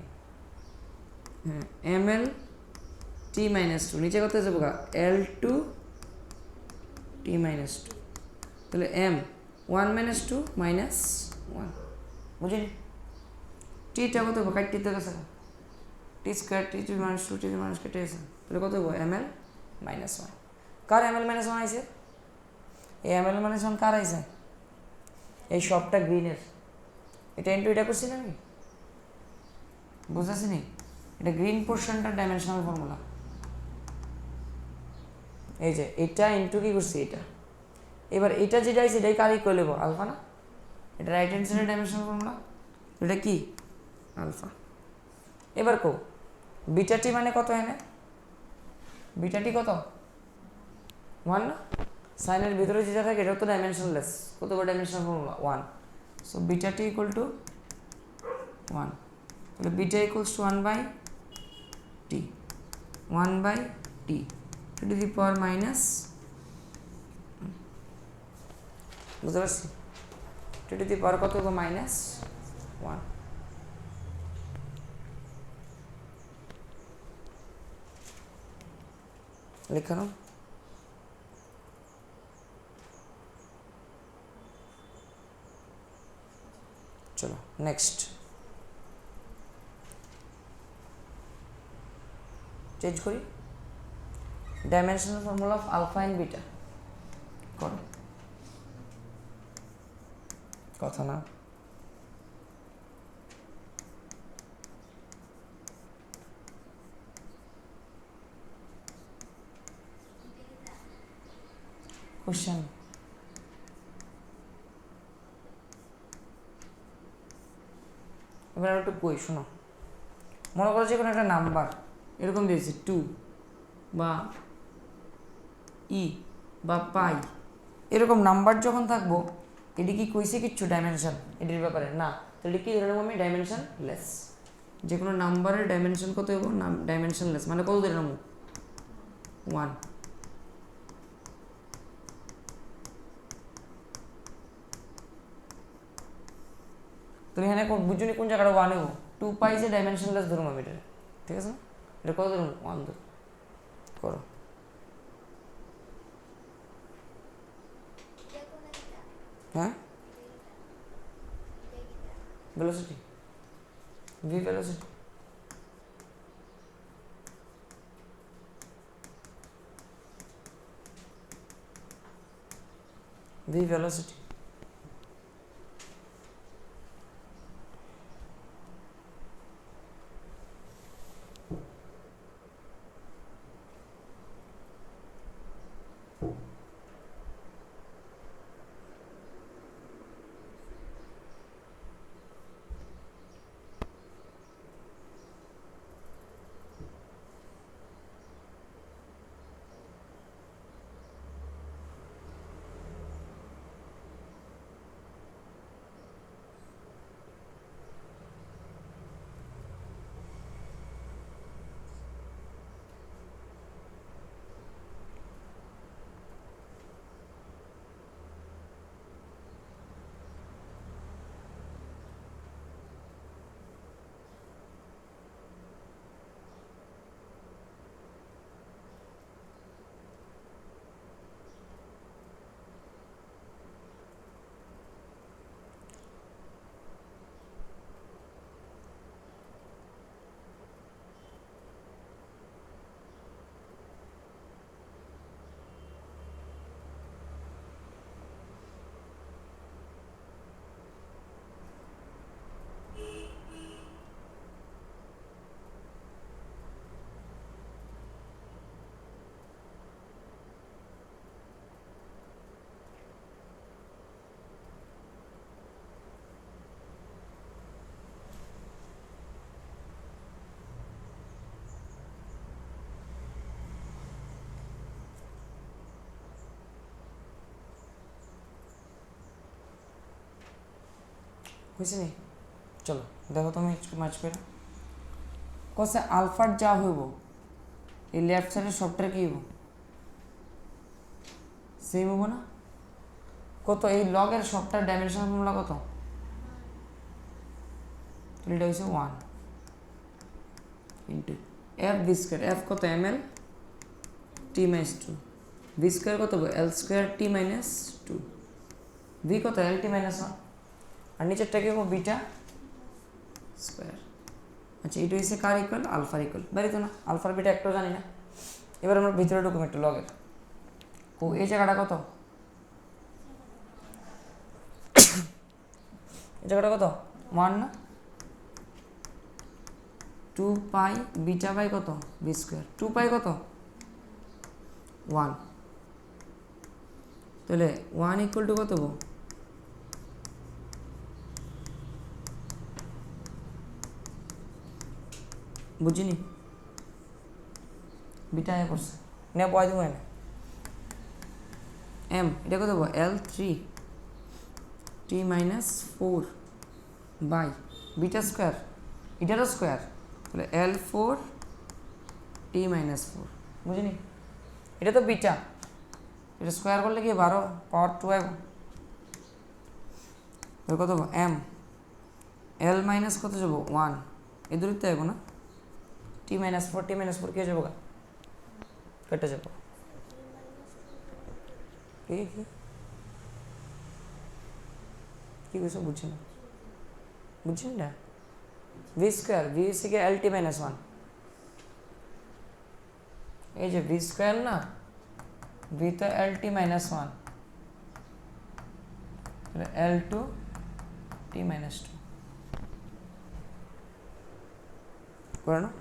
হ্যাঁ ml t -2 নিচে কত যাবো গা l2 t -2 তাহলে m 1 - 2 -1 বুঝলি t টা কত কাটতে গেছে টি স্কোয়ার টি two minus two T minus কেটে গেছে তাহলে কত হবো ml -1 কার ml -1 আইছে এই ml -1 কার আইছে এই সবটা গ্রিনের এটা ইনটু এটা করছি না আমি বুঝাছি নি এটা গ্রিন পোর্শনটা ডাইমেনশনাল ফর্মুলা এই যে এটা ইনটু কি করছি এটা এবার এটা যেটা আইছে এটাই কার ইকুয়াল হবো আলফা না এটা রাইট হ্যান্ড সাইডের ডাইমেনশনাল ফর্মুলা এটা কি আলফা এবার কো বিটা টি মানে কত এনে বিটা টি কত 1 না সাইনের ভিতরে যেটা থাকে এটা তো ডাইমেনশনলেস কত বড় dimensional formula 1 so beta T equal to 1 তাহলে beta equals to 1 by T 1 by T to the power minus বুঝতে পারছি টু দি পাওয়ার কত হবে মাইনাস 1 লিখানো চলো নেক্সট চেঞ্জ করি dimensional formula of alpha and beta করো কথা না কোশ্চেন এবার একটু কই শোনো মনে করো যে কোনো একটা নাম্বার এরকম দিয়েছে 2 বা ই বা পাই এরকম নাম্বার যখন থাকবো এটি কি কইছে কিচ্ছু ডাইমেনশন এটির ব্যাপারে না তাহলে কি ধরে নেবো আমি ডাইমেনশন লেস যে কোনো নাম্বারের ডাইমেনশন কত হইব না ডাইমেনশন লেস মানে কত ধরে নেবো 1 তুমি এখানে বুঝুনি কোন জায়গাটা 1 হইব 2 পাই যে ডাইমেনশনলেস ধরুন আমি এটা ঠিক আছে এটা কত ধরুন 1 ধরুন করো হ্যাঁ velocity v velocity v velocity হয়েছে নি? চলো দেখো তুমি ম্যাচ করে কসে আলফার যা হইব এই লেফট সাইডের সবটার কি হইব সেম হবো না? কত এই লগের সবটার ডাইমেনশনাল ফর্মুলা কত? এটা হচ্ছে 1 into F V square. F কত? M L T minus 2। V square কত? এল স্কোয়ার টি মাইনাস 2। ভি কত? L T minus 1। আর নিচেরটা কি হবো? Beta square. আচ্ছা এটা হচ্ছে কার ইকুয়াল? আলফার ইকুয়াল। বাড়ি তো না, আলফার বিটা একটাও জানি না। এবার আমরা ভিতরে ঢুকুম একটু লগের। ও এই জায়গাটা কত? এই জায়গাটা কত? 1 না? 2 পাই বিটা বাই কত? B square. 2 পাই কত? 1। তাহলে 1 ইকুয়াল টু কত গো? বুঝিনি? বিটা আয় করছে না বয় দেবো না এম এটা কত দেবো? এল 3 টি মাইনাস 4 বাই বিটা স্কোয়ার এটারও স্কোয়ার তাহলে এল 4 টি মাইনাস 4। বুঝিনি? এটা তো বিটা, এটা স্কোয়ার করলে কি 12 পাওয়ার 12 কত দেবো? এম এল মাইনাস কত যাবো? 1 এই দূরত্ব যাবো না? টি মাইনাস 4 টি মাইনাস 4 কে যাবো? কেটে যাবো। কি কি কিছু বুঝছি না, বুঝছি না। ভি স্কোয়ার ভি হচ্ছে কি এল টি মাইনাস 1। এই যে ভি স্কোয়ার না, ভি তো এল T minus 1 L two T minus 2 করে না?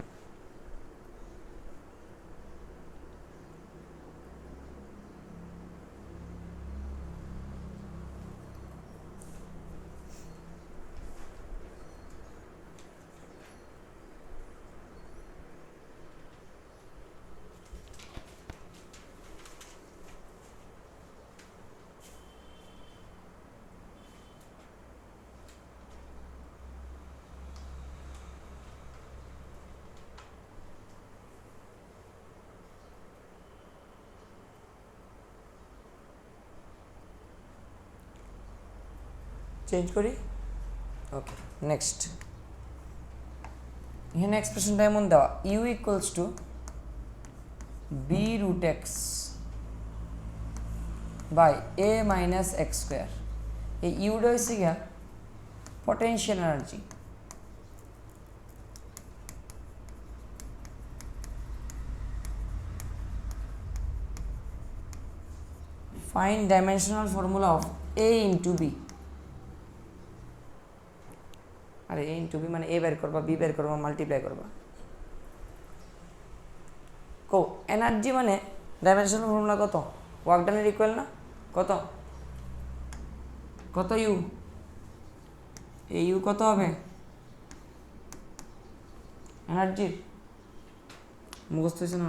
চেঞ্জ করি। ওকে নেক্সট, এখানে এক্সপ্রেশনটা এমন দেওয়া U equals to B root X by A minus X square. এই ইউটা হচ্ছে গিয়া potential energy. Find dimensional formula of A into B. আরে এ ইন্টু বি মানে এ বের করবা, বি বের করবা, মাল্টিপ্লাই করবা। কো এনার্জি মানে ডাইমেনশনাল ফর্মুলা কত? ওয়ার্ক ডানের ইকুয়াল না? কত কত ইউ? এই ইউ কত হবে এনার্জির? মুখস্থ হয়েছে না?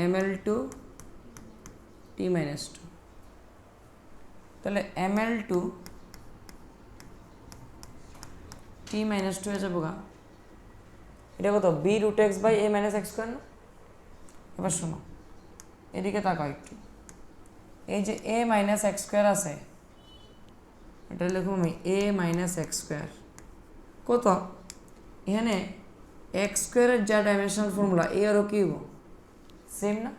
M L two T minus 2। তাহলে M L two T minus 2 হয়ে যাবো গা। এটা কত? B root X by A minus X square না? এবার শোনো এদিকে তাকাও একটু। এই যে এ মাইনাস এক্স স্কোয়ার আছে, এটা লিখুন আমি এ মাইনাস এক্স স্কোয়ার কত? এখানে এক্স স্কোয়ারের যা ডাইমেনশনাল ফর্মুলা এ আরও কি হবো? সেম না?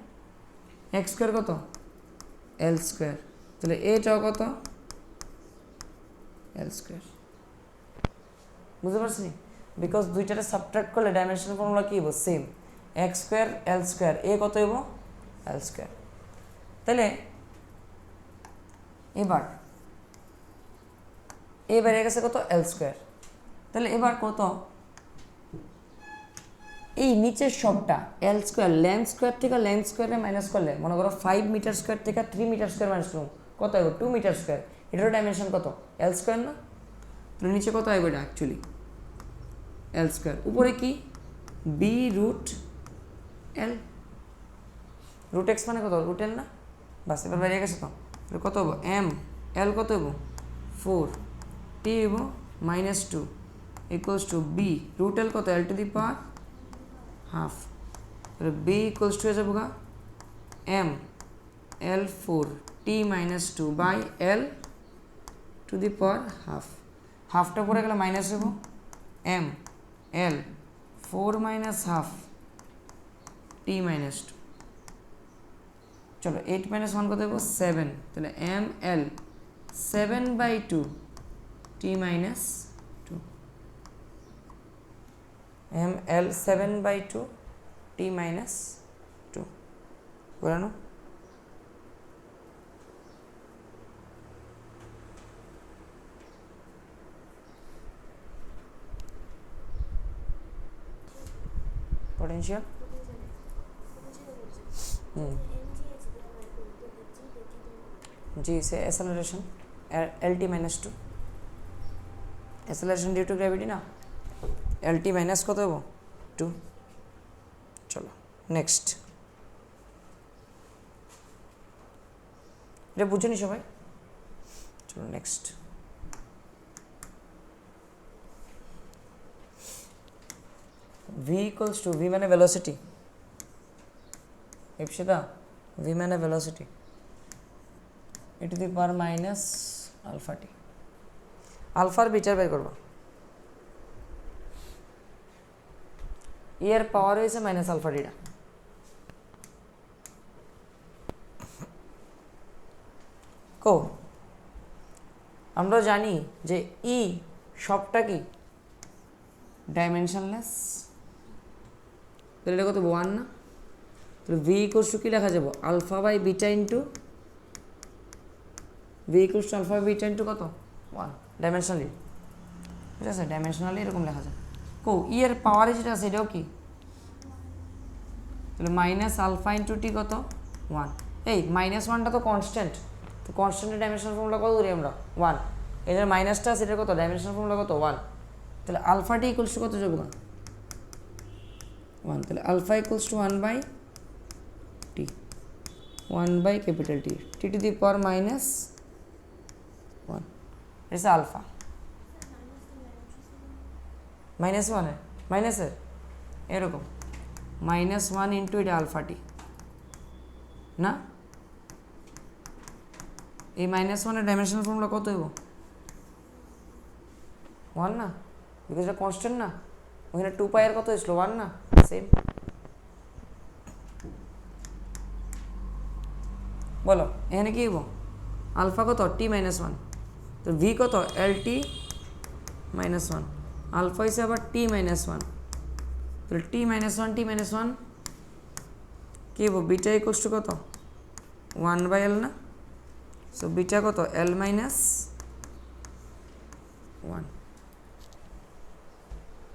এক্স স্কোয়ার কত? L square. তাহলে এটাও কত? L square. বুঝতে পারছি? বিকজ দুইটারে সাবট্রাক্ট করলে ডাইমেনশনাল ফর্মুলা কি হবো? সেম। এক্স স্কোয়ার এল স্কোয়ার, এ কত হইব? এল স্কোয়ার। তাহলে এবার এ বেড়ে গেছে কত? L square. তাহলে এবার কত? এই নিচের সবটা এল স্কোয়ার লেন্থ স্কোয়ার থেকে লেন্থ স্কোয়ারে মাইনাস করলে মনে করো 5 মিটার স্কোয়ার থেকে 3 মিটার স্কোয়ার মাইনাস করুন কত আইব? 2 মিটার স্কোয়ার। এটারও ডাইমেনশন কত? এল স্কোয়ার না? তাহলে নিচে কত আইব? এটা অ্যাকচুয়ালি এল স্কোয়ার। উপরে কি? B root L. Root X মানে কত? রুট এল না? বাস এবার বেরিয়ে গেছে তো। কত হবো? এম এল কত হবো? 4 টি হইব -2 equals to B root L কত L to the power half, তাহলে বি ইকুয়ালস টু হয়ে যাবো গা M L 4 T -2 by L to the power half, হাফটা পরে গেলে মাইনাস হইব M L 4 minus half T -2, চলো 8 - 1 কত হইব 7, তাহলে এম এল 7/2 টি -2, এম এল 7/2 টি -2 বুঝানো। पोटेंशियल जी से acceleration LT -2 acceleration due to gravity ना LT माइनस कत हबो 2। चलो नेक्स्ट এটা বুঝেনি সবাই, চলো next. v equals to v মানে velocity, ইপসিতা v মানে velocity e to the power minus alpha t, আলফার বিচার বের করব, এর পাওয়ার হইছে মাইনাস আলফা টিটা, কো আমরা জানি যে ই সবটা কি ডাইমেনশনলেস, তাহলে এটা কত 1 না, তাহলে v ইকুয়ালস টু কি লেখা যাব alpha by beta into v equals to alpha by beta into কত 1 ডাইমেনশনালি, ঠিক আছে ডাইমেনশনালি এরকম লেখা যায়। কো ই এর পাওয়ারে যেটা আছে এটাও কি, তাহলে মাইনাস আলফা ইনটু টি কত 1, এই -1টা তো কনস্ট্যান্ট, তো কনস্ট্যান্টের ডাইমেনশনাল ফর্মুলা কত ধরি আমরা 1, এটার মাইনাসটা আছে এটার কত ডাইমেনশনাল ফর্মুলা কত 1, তাহলে আলফা টি ইকুয়ালস টু কত যাবো 1, তাহলে alpha equals to 1 by T, 1 by capital T, T to the power -1, এটা আলফা -1 মাইনাসের এরকম -1 ইন্টু এটা আলফা টি না, এই -1 ডাইমেনশনাল ফর্মুলা কত হইব 1 না, বিকজ এটা কনস্ট্যান্ট না, ওখানে 2 পাই এর কত হইছিল 1 না, সেম। বলো এখানে কি হইব আলফা কত টি -1, তো ভি কত এল টি -1, আলফা হইছে আবার টি -1, তাহলে টি -1 টি -1 কি হইব বিটা ইকুয়ালস টু কত 1 বাই এল না, সো বিটা কত এল -1,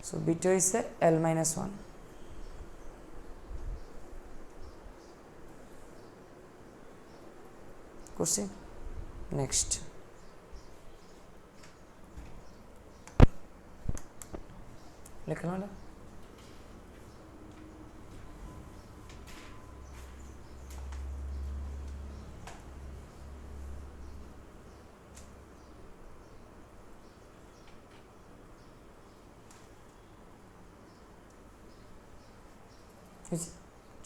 সো বিটা হইছে এল -1। করছি নেক্সট, লিখলাম না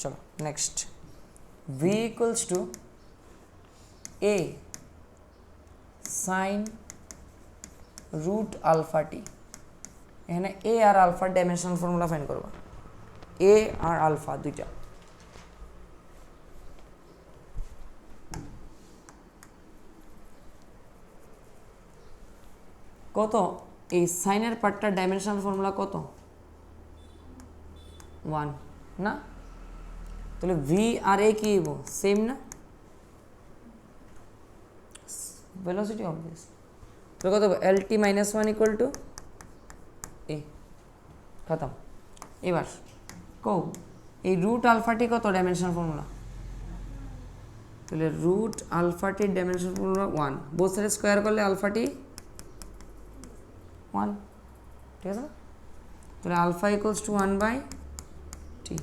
चलो next v equals to a sin root alpha T, এখানে a আর আলফা ডাইমেনশনাল ফর্মুলা ফাইন্ড করবা, a আর আলফা দুইটা, কত এই সাইনের পার্টটা ডাইমেনশনাল ফর্মুলা কত 1 না, তাহলে ভি আর এ কি হইব সেম না, velocity of this, তো কত এল টি -1 ইকুয়াল টু এ, খতম। এবার কও এই রুট আলফা টি কত ডাইমেনশনাল ফর্মুলা, তাহলে root alpha T dimensional formula 1, both side square করলে আলফা টি 1, ঠিক আছে না, তাহলে alpha equals to 1 by T,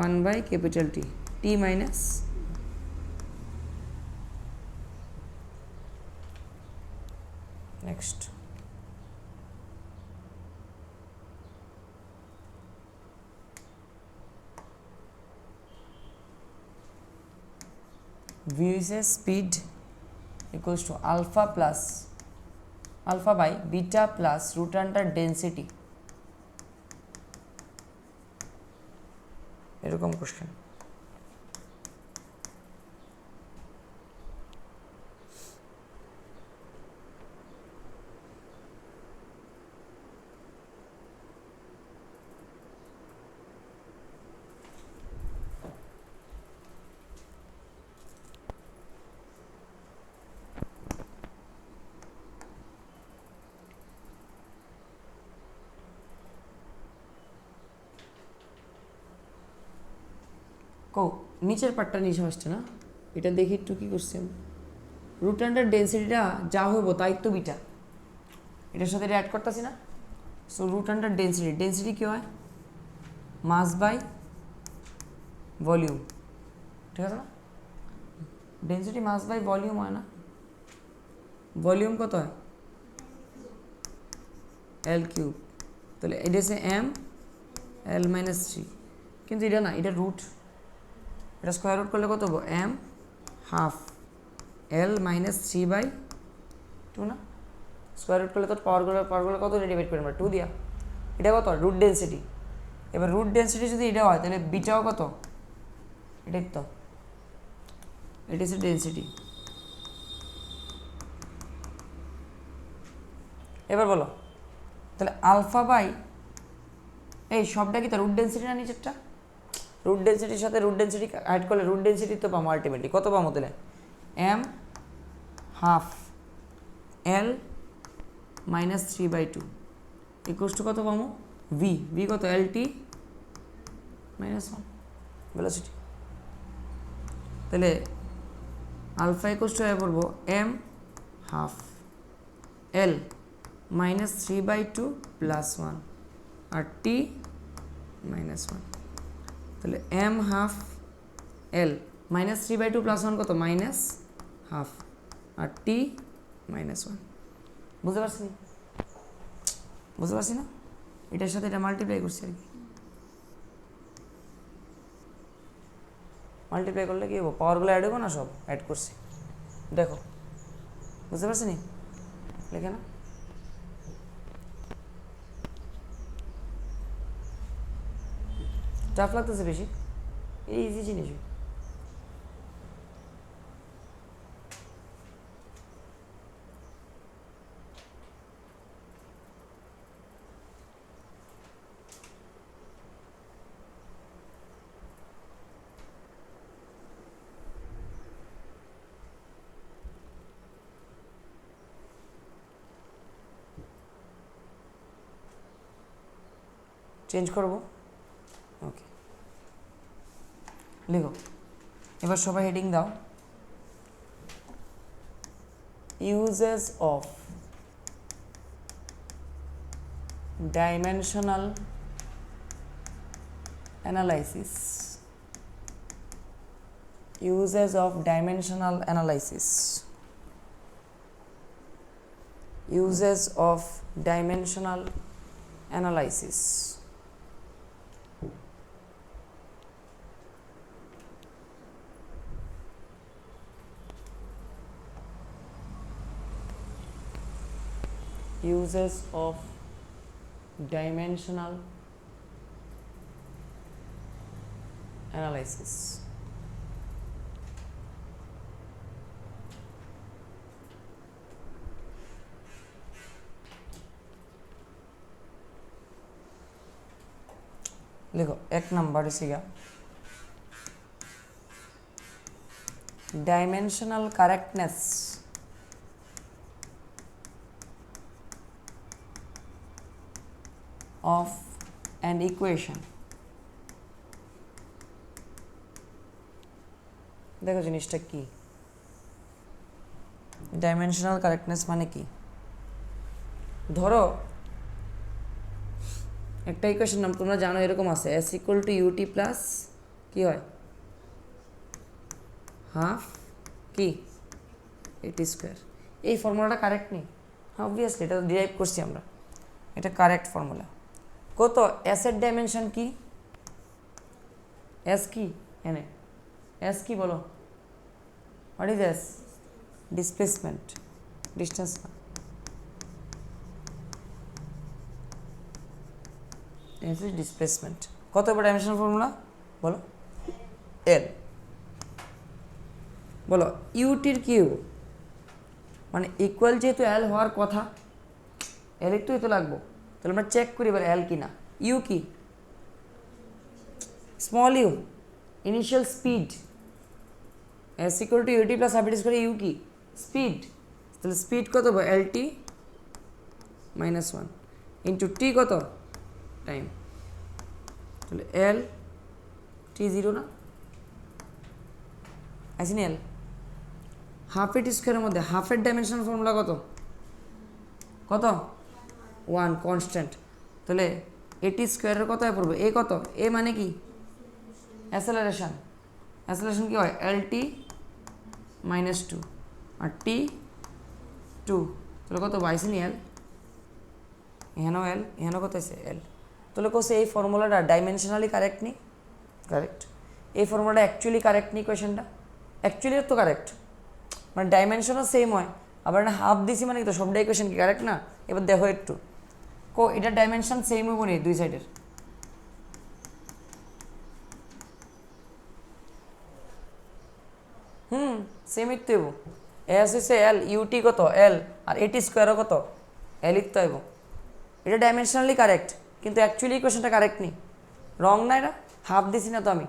1 by capital T, T minus next next v is a speed equals to alpha by beta plus root under density এরকম question কো নিচের পার্টটা নিচে আসছে না, এটা দেখি একটু কী করছি আমি। রুট আন্ডার ডেন্সিটিটা যা হইব তাই তো বিটা, এটার সাথে এটা অ্যাড করতেছি না। সো রুট আন্ডার ডেন্সিটি কী হয়, মাস বাই ভলিউম, ঠিক আছে না? ডেন্সিটি মাস বাই ভলিউম হয় না, ভলিউম কত হয় এল কিউব, তাহলে এটা হচ্ছে এম এল মাইনাস থ্রি, কিন্তু এটা না, এটা রুট, এটা স্কোয়ার রুট করলে কত হবো M half L minus three by two না, স্কোয়ার রুট করলে তো পাওয়ারগুলো কত ডিভাইড করি আমরা, টু দিয়া, এটা কত রুট ডেন্সিটি। এবার রুট ডেন্সিটি যদি এটা হয় তাহলে বিটাও কত, এটাই তো, এটা হচ্ছে ডেন্সিটি। এবার বলো তাহলে আলফা বাই এই সবটা কি তো রুট ডেন্সিটি না নিচেরটা, রুট ডেন্সিটির সাথে রুট ডেন্সিটি অ্যাড করলে রুট ডেন্সিটি তো পাবো আলটিমেটলি, কত পাবো তাহলে M half L minus three by two equals to কত পাবো ভি কত L T minus one velocity. তাহলে আলফা ইকুয়ালস টু পড়বো M half L minus three by two plus one আর টি মাইনাস ওয়ান, তাহলে M half L minus three by two plus one কত minus half আর T minus one. বুঝতে পারছি না, এটার সাথে এটা মাল্টিপ্লাই করছি আর কি, মাল্টিপ্লাই করলে কি হবো পাওয়ারগুলো অ্যাড হবো না, সব অ্যাড করছি দেখো, বুঝতে পারছি নি লেখে না। টাফ লাগতেছে বেশি, এই ইজি জিনিস। চেঞ্জ করবো, ওকে লিখো। এবার সবাই হেডিং দাও, uses of dimensional analysis, uses of dimensional analysis, uses of dimensional analysis, uses of dimensional analysis, लिखो एक नंबर सीगा dimensional correctness of an equation। देखो जिनिसटा की डायमेंशनल करेक्टनेस माने की, धरो একটা ইকুয়েশন নাম তোমরা জানো এরকম আছে s equal to UT plus কি হয় হাফ কি এটি স্কোয়ার। এই ফর্মুলাটা কারেক্ট নেই, অবভিয়াসলি এটা তো ডিরাইভ করছি আমরা, এটা কারেক্ট ফর্মুলা। কত এসের ডাইমেনশন কি, এস কি এনে এস কি বলো, what is S? Displacement, distance না, এস ইজ ডিসপ্লেসমেন্ট। কত এবার ডাইমেনশন ফর্মুলা বলো, এল। বলো ইউটির কিউ মানে ইকুয়াল যেহেতু এল হওয়ার কথা, এল একটুই তো লাগবো, তাহলে আমরা চেক করি এবার এল কি না। ইউ কি, small U initial speed, S equal to UT plus half at করে ইউ কি স্পিড, তাহলে স্পিড কত হবে L T minus one into T কত টাইম, তাহলে এল টি জিরো না আসেনি এল। হাফ এট স্কোয়ারের মধ্যে হাফের ডাইমেনশন ফর্মুলা কত, কত ওয়ান কনস্ট্যান্ট, তাহলে এটি স্কোয়ারের কত পড়বে এ কত, এ মানে কি অ্যাসেলারেশন, অ্যাসেলারেশন কি হয় এল টি মাইনাস টু আর টি টু, তাহলে কত বাইসিনি এল, এখানেও এল এখানেও কত আছে এল, তাহলে কোসে এই ফর্মুলাটা ডাইমেনশনালি কারেক্ট নি, কারেক্ট। এই ফর্মুলাটা অ্যাকচুয়ালি কারেক্ট নি, কোয়েশনটা অ্যাকচুয়ালি তো কারেক্ট, মানে ডাইমেনশনও সেম হয়, আবার এটা হাফ দিছি মানে কি তো সবটা ইকুয়েশন কি কারেক্ট না। এবার দেখো একটু কো এটা ডাইমেনশন সেম হবো নি দুই সাইডের, সেমই তো হইব, এস হইছে এল, ইউটি কত এল, আর এটি স্কোয়ারও কত এল তো হইব, এটা ডাইমেনশনালি কারেক্ট কিন্তু অ্যাকচুয়ালি ইকুয়েশনটা কারেক্ট নি, রং না, এটা হাফ দিছি না তো আমি,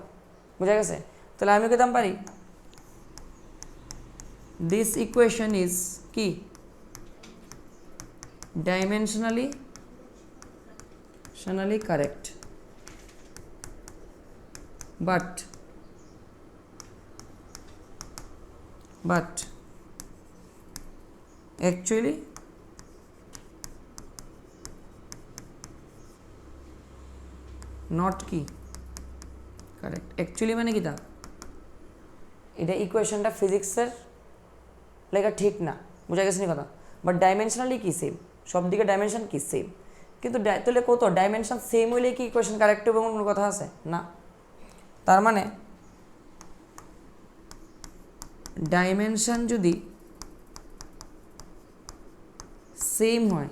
বুঝা গেছে। তাহলে আমি কইতাম পারি দিস ইকুয়েশন ইজ কি dimensionally correct but actually not কি কারেক্ট। অ্যাকচুয়ালি মানে কি তা, এটা ইকুয়েশনটা ফিজিক্সের লেখা ঠিক না, বোঝা গেছে না কথা, বাট ডাইমেনশনালি কি সেম, সব দিকে ডাইমেনশন কি সেম, কিন্তু তাহলে কত ডাইমেনশন সেম হইলে কি ইকুয়েশন কারেক্ট হবে কোনো কথা আছে না। তার মানে ডাইমেনশন যদি সেম হয়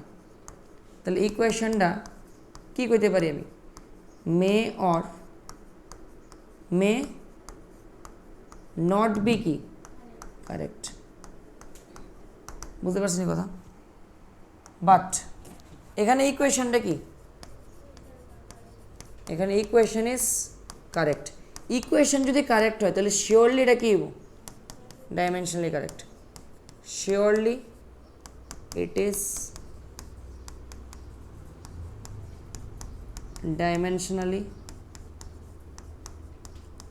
তাহলে ইকুয়েশনটা কি কইতে পারি আমি, may or may not be কি কারেক্ট, বুঝতে পারছেন কথা। বাট এখানে ইকুয়েশনটা কি, এখানে ইকুয়েশন ইজ কারেক্ট, ইকুয়েশন যদি কারেক্ট হয় তাহলে শিওরলি এটা কি dimensionally correct, surely it is dimensionally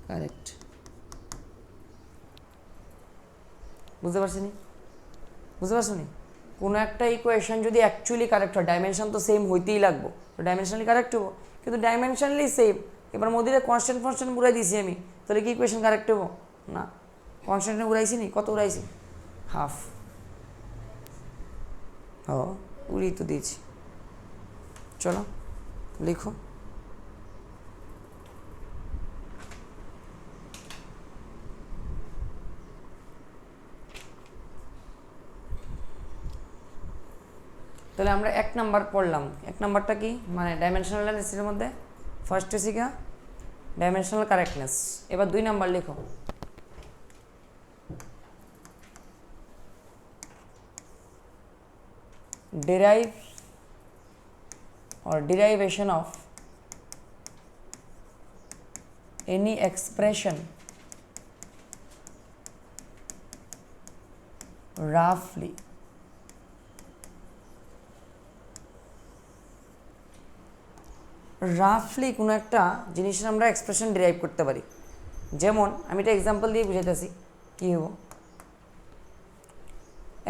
correct, বুঝতে পারছেন, বুঝতে পারছেন কোনো একটা ইকুয়েশন যদি অ্যাকচুয়ালি কারেক্ট হয় ডাইমেনশন তো সেম হইতেই লাগবো, তো ডাইমেনশনালি কারেক্ট হবো, কিন্তু ডাইমেনশনালি সেম এবার মধ্যে কনস্ট্যান্ট উড়াই দিয়েছি আমি, তাহলে কি ইকুয়েশন কারেক্ট হবো না, কনস্ট্যান্ট উড়াইছি নি, কত উড়াইছি হাফ, ও উড়িয়ে তো দিয়েছি। চলো লিখো, তাহলে আমরা এক নাম্বার পড়লাম, এক নাম্বারটা কি মানে ডাইমেনশনাল অ্যানালিসিসের মধ্যে ফার্স্ট শিখা ডাইমেনশনাল কারেক্টনেস। এবার দুই নাম্বার লিখো, derive or derivation of any expression roughly কোনো একটা জিনিসের আমরা এক্সপ্রেশন ডিরাইভ করতে পারি। যেমন আমি একটা এক্সাম্পল দিয়ে বুঝাইতেছি কি হবো,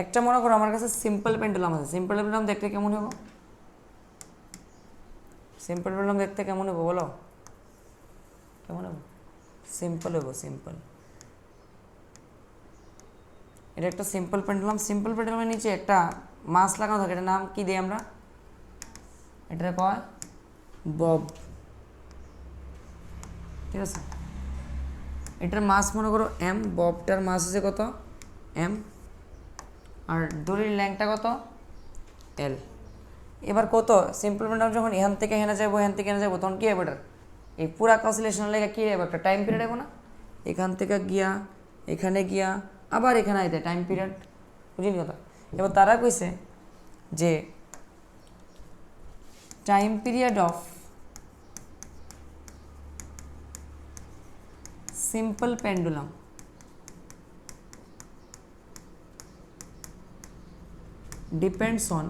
একটা মনে করো আমার কাছে সিম্পল পেন্ডুলাম আছে, সিম্পল পেন্ডুলাম দেখতে কেমন হবো, সিম্পল পেন্ডুলাম দেখতে কেমন হবো বলো, কেমন হবো, সিম্পল হবো, সিম্পল। এটা একটা সিম্পল পেন্ডুলাম, সিম্পল পেন্ডুলামের নিচে একটা মাস লাগানো থাকে, এটার নাম কি দিই আমরা, এটা কয় বব, ঠিক আছে। এটার মাস মনে করো এম, ববটার মাস আছে কত এম, আর দড়ির ল্যাংটা কত এল। এবার কত সিম্পল ম্যান্ডাম যখন এখান থেকে এখানে যাবো, এখান থেকে এখানে যাবো, তখন কী হবে এটার এই পুরা ক্যালকুলেশন লেগে কী হবে, একটা টাইম পিরিয়ড হবে না, এখান থেকে গিয়া এখানে গিয়া আবার এখানে আইতে টাইম পিরিয়ড, বুঝিনি কথা। এবার তারা কইছে যে time period of simple pendulum depends on,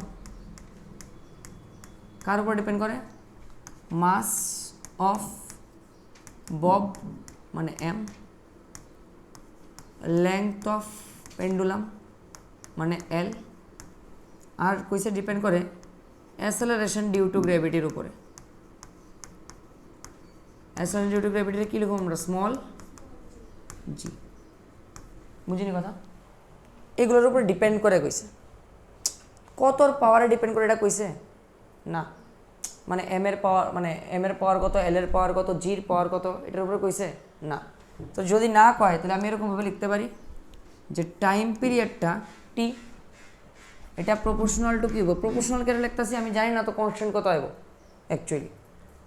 কার উপর ডিপেন্ড করে, মাস অফ বব মানে এম, লেংথ অফ পেন্ডুলাম মানে এল, আর কইসে ডিপেন্ড করে অ্যাসেলারেশন ডিউ টু গ্র্যাভিটির উপরে। অ্যাসেলারেশন ডিউ টু গ্র্যাভিটির কী লিখব আমরা, স্মল জি, বুঝিনি কথা। এগুলোর উপর ডিপেন্ড করে কইছে, কতর পাওয়ারে ডিপেন্ড করে এটা কইছে না, মানে এম এর পাওয়ার, মানে এম এর পাওয়ার কত, এল এর পাওয়ার কত, জির পাওয়ার কত, এটার উপরে কইছে না। তো যদি না কয় তাহলে আমি এরকমভাবে লিখতে পারি যে টাইম পিরিয়ডটা টি, এটা প্রপোর্শনাল টু কি হবো, প্রপোর্শনাল কেটে লিখতেছি আমি জানি না তো কনস্ট্যান্ট কত আইব অ্যাকচুয়ালি,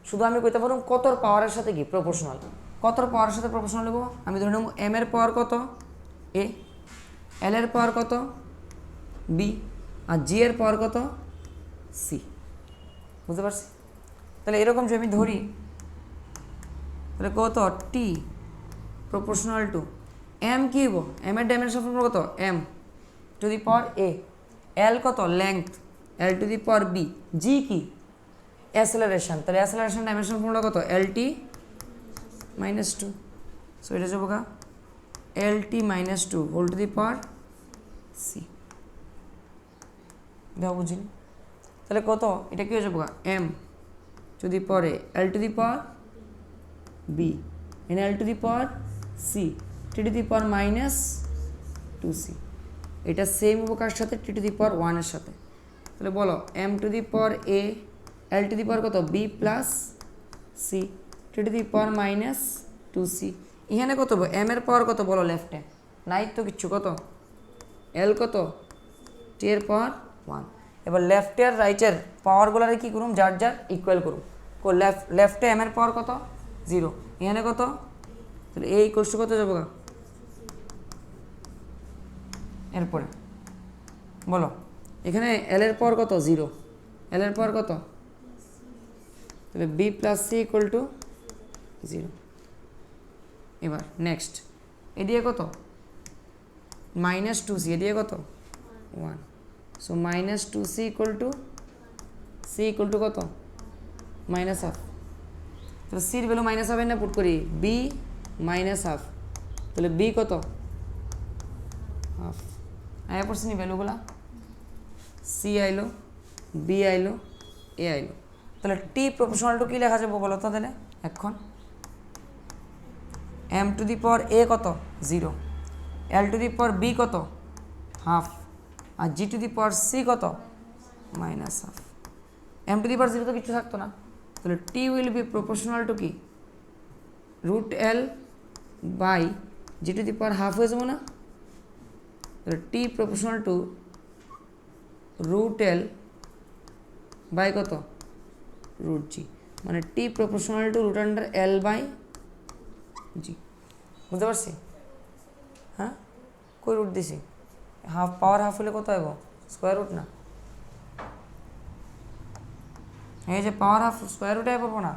শুধু আমি কইতে পারবো কতর পাওয়ারের সাথে কি প্রপোর্শনাল, কতর পাওয়ারের সাথে প্রপোর্শনাল নেবো, আমি ধরে নেব এম এর পাওয়ার কত এ, এল এর পাওয়ার কত বি, আর জি এর পাওয়ার কত সি, বুঝতে পারছি। তাহলে এরকম যদি আমি ধরি তাহলে কত টি প্রপোর্শনাল টু এম কি হবো, এম এর ডাইমেনশন ফর্মুলা কত M to the power A, L কত length L to the power B, G কি অ্যাসেলারেশন, তাহলে অ্যাসেলারেশন ডাইমেনশন ফর্মুলা কত L T minus two, so এটা যাবো গা L T minus two whole to the power C, দেখো বুঝিনি। তাহলে কত এটা কি হয়ে যাবো M to the power A, L to the power B, and L to the power C, T to the power minus two C, এটা same হবো কার সাথে, টি টু দি পাওয়ার ওয়ানের সাথে। তাহলে বলো M to the power A, L to the power কত B plus C, T to the power minus two C, এখানে কত হবো এম এর পাওয়ার কত বলো লেফটে, নাই তো কিচ্ছু, কত এল কত টি এর পাওয়ার ওয়ান। এবার লেফটে আর রাইটের পাওয়ারগুলারে কী করুম, যার যার ইকুয়াল করুম, লেফটে এম এর পাওয়ার কত জিরো, এখানে কত, তাহলে এই ইকুয়ালস টু কত যাবো গা, এরপরে বলো এখানে এল এর পাওয়ার কত জিরো, এল এর পাওয়ার কত, তাহলে B plus C equal to zero. এবার নেক্সট এদিকে কত মাইনাস টু সি, এদিকে কত one, so minus two C equal to কত মাইনাস হাফ, তো সির ভ্যালু মাইনাস হাফ না পুট করি, বি মাইনাস হাফ, তাহলে বি কত হাফ, আয়া পড়ছি নি ভ্যালুগুলা, সি আইলো বি আইলো এ আইলো, তাহলে টি প্রপোর্শনাল টু কী লেখা যাবো বলো তো, তাহলে এখন M to the power A কত zero, L to the power B কত হাফ, আর G to the power C কত minus half, M to the power zero তো কিছু থাকতো না, তাহলে T will be proportional to কি root L by G to the power half হয়ে যাবো না, তাহলে T proportional to root L by কত রুট জি, মানে T proportional to root under L by G, বুঝতে পারছি। হ্যাঁ কই রুট দিছি, হাফ পাওয়ার হাফ হলে কত হইব স্কোয়ার রুট না, এই যে পাওয়ার হাফ স্কোয়ার রুটে পাবো না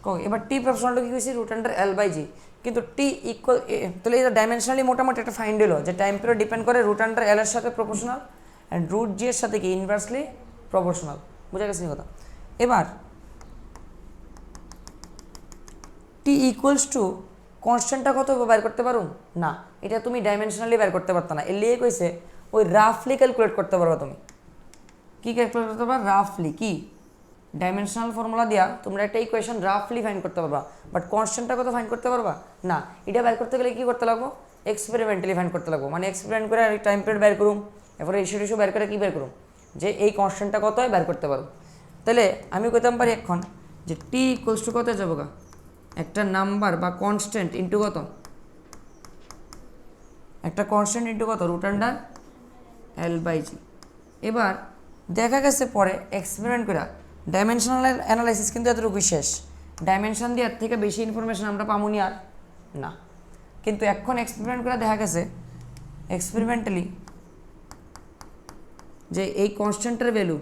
কই। এবার টি প্রপোর্শনাল কি কইছি রুট আন্ডার এল বাই জি, কিন্তু টি ইকুয়াল, তাহলে এটা ডাইমেনশনালি মোটামুটি একটা ফাইন্ড হলো যে টাইম পিরিয়ড ডিপেন্ড করে রুট আন্ডার এল এর সাথে প্রপোর্শনাল অ্যান্ড রুট জি এর সাথে কি ইনভার্সলি প্রপোর্শনাল, বুঝা গেছে কথা। এবার টি ইকুয়ালস টু কনস্ট্যান্টটা কত বের করতে পারুন না, এটা তুমি ডাইমেনশনালি বের করতে পারতো না, এর লিয়ে কইছে ওই রাফলি ক্যালকুলেট করতে পারবা, তুমি কি ক্যালকুলেট করতে পারবা রাফলি, কি ডাইমেনশনাল ফর্মুলা দিয়া তোমরা একটা ইকুয়েশন রাফলি ফাইন্ড করতে পারবা, বাট কনস্ট্যান্টটা কত ফাইন্ড করতে পারবা না, এটা বের করতে গেলে কি করতে লাগবো এক্সপেরিমেন্টালি ফাইন্ড করতে লাগবো, মানে এক্সপেরিমেন্ট করে টাইম পিরিয়ড বের করুম, এরপরে রেশিও বের করে কী বের করো, যে এই কনস্ট্যান্টটা কত হয় বের করতে পারো। তাহলে আমি কইতাম পারি এখন যে টি ইকুয়ালস টু কত যাবো গা, একটা নাম্বার বা কনস্ট্যান্ট ইন্টু কত, একটা কনস্ট্যান্ট ইন্টু কত রুট আন্ডার L/G। এবার দেখা গেছে পরে এক্সপেরিমেন্ট করে ডাইমেনশনাল অ্যানালাইসিস কিন্তু এতটুকু শেষ, ডাইমেনশন দিয়ে এর থেকে বেশি ইনফরমেশন আমরা পামুনি আর না। কিন্তু এখন এক্সপেরিমেন্ট করে দেখা গেছে এক্সপেরিমেন্টালি যে এই কনস্ট্যান্টের ভ্যালু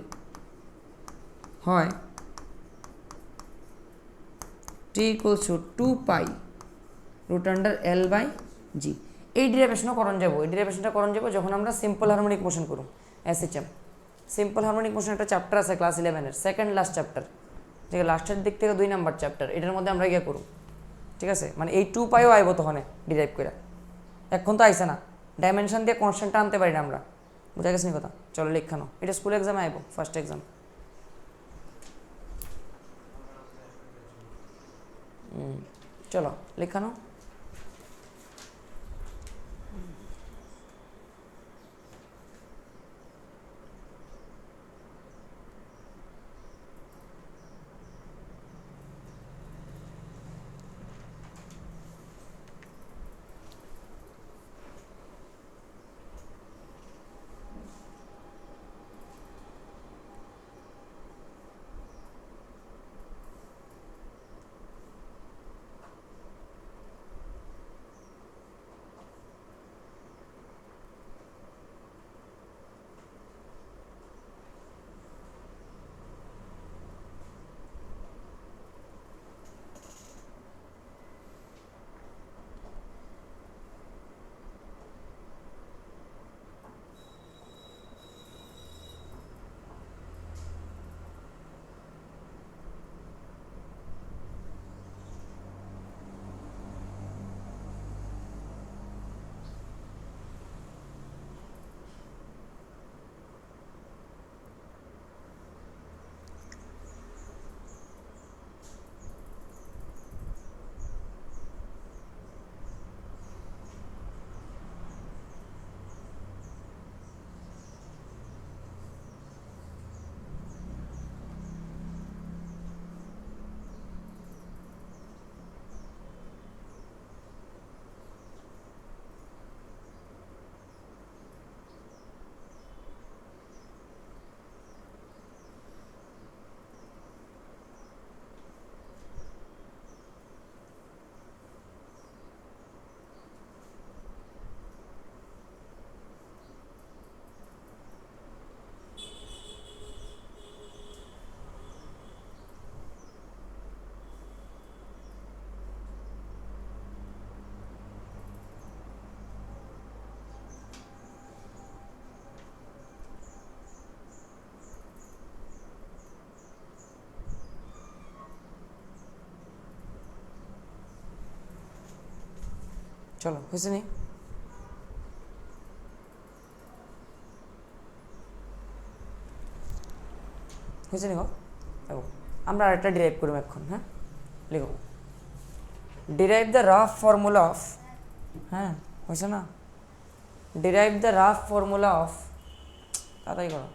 হয় T equals to 2π root under L/G। এই ডিরাইভেশনও করণ যাব, এই ডিরাইভেশনটা করণ যাব যখন আমরা সিম্পল হারমোনিক মোশন করব। SHM সিম্পল হারমোনিক মোশন একটা চ্যাপ্টার আছে ক্লাস 11-এর সেকেন্ড লাস্ট চ্যাপ্টার, ঠিক আছে, লাস্টের দিক থেকে 2 নাম্বার চ্যাপ্টার, এটার মধ্যে আমরা গিয়ে করব, ঠিক আছে। মানে এই 2πও আইব তখন ডিরাইভ করে, এখন তো আইসে না, ডাইমেনশন দিয়ে কনস্ট্যান্টটা আনতে পারি না আমরা, বুঝা গেছে নি কথা। চলো লেখানো, এটা স্কুল এক্সামে আইব, ফার্স্ট এক্সাম। চলো লেখানো। চলো হয়েছে নি, হয়েছে নি গো। দেখো আমরা আরেকটা ডিরাইভ করবো এখন। হ্যাঁ লিখো, derive the rough formula of, হ্যাঁ হয়েছে না, derive the rough formula of, তাড়াতাড়ি করো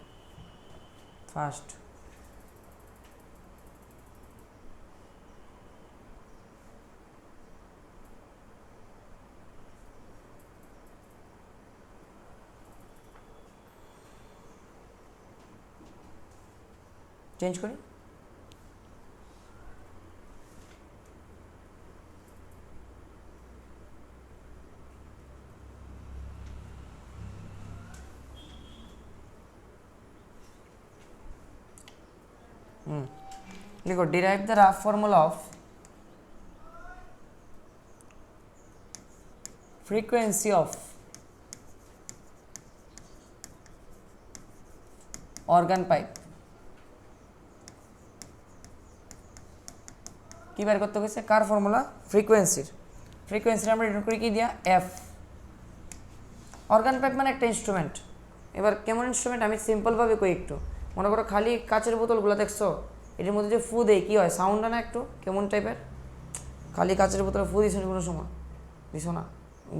ফার্স্ট, চেঞ্জ করি। লিখো derive the rough formula of frequency of organ pipe। কি বের করতে হয়েছে, কার ফর্মুলা, ফ্রিকোয়েন্সির, ফ্রিকোয়েন্সির আমরা রিটার্ন করি কি দিয়া, এফ। অর্গান পাইপ মানে একটা ইনস্ট্রুমেন্ট। এবার কেমন ইনস্ট্রুমেন্ট আমি সিম্পলভাবে কই, একটু মনে করো খালি কাচের বোতলগুলো দেখছো, এটার মধ্যে যে ফু দেয় কী হয়, সাউন্ড না একটু কেমন টাইপের, খালি কাচের বোতলে ফু দিছো কোনো সময়, দিছো না,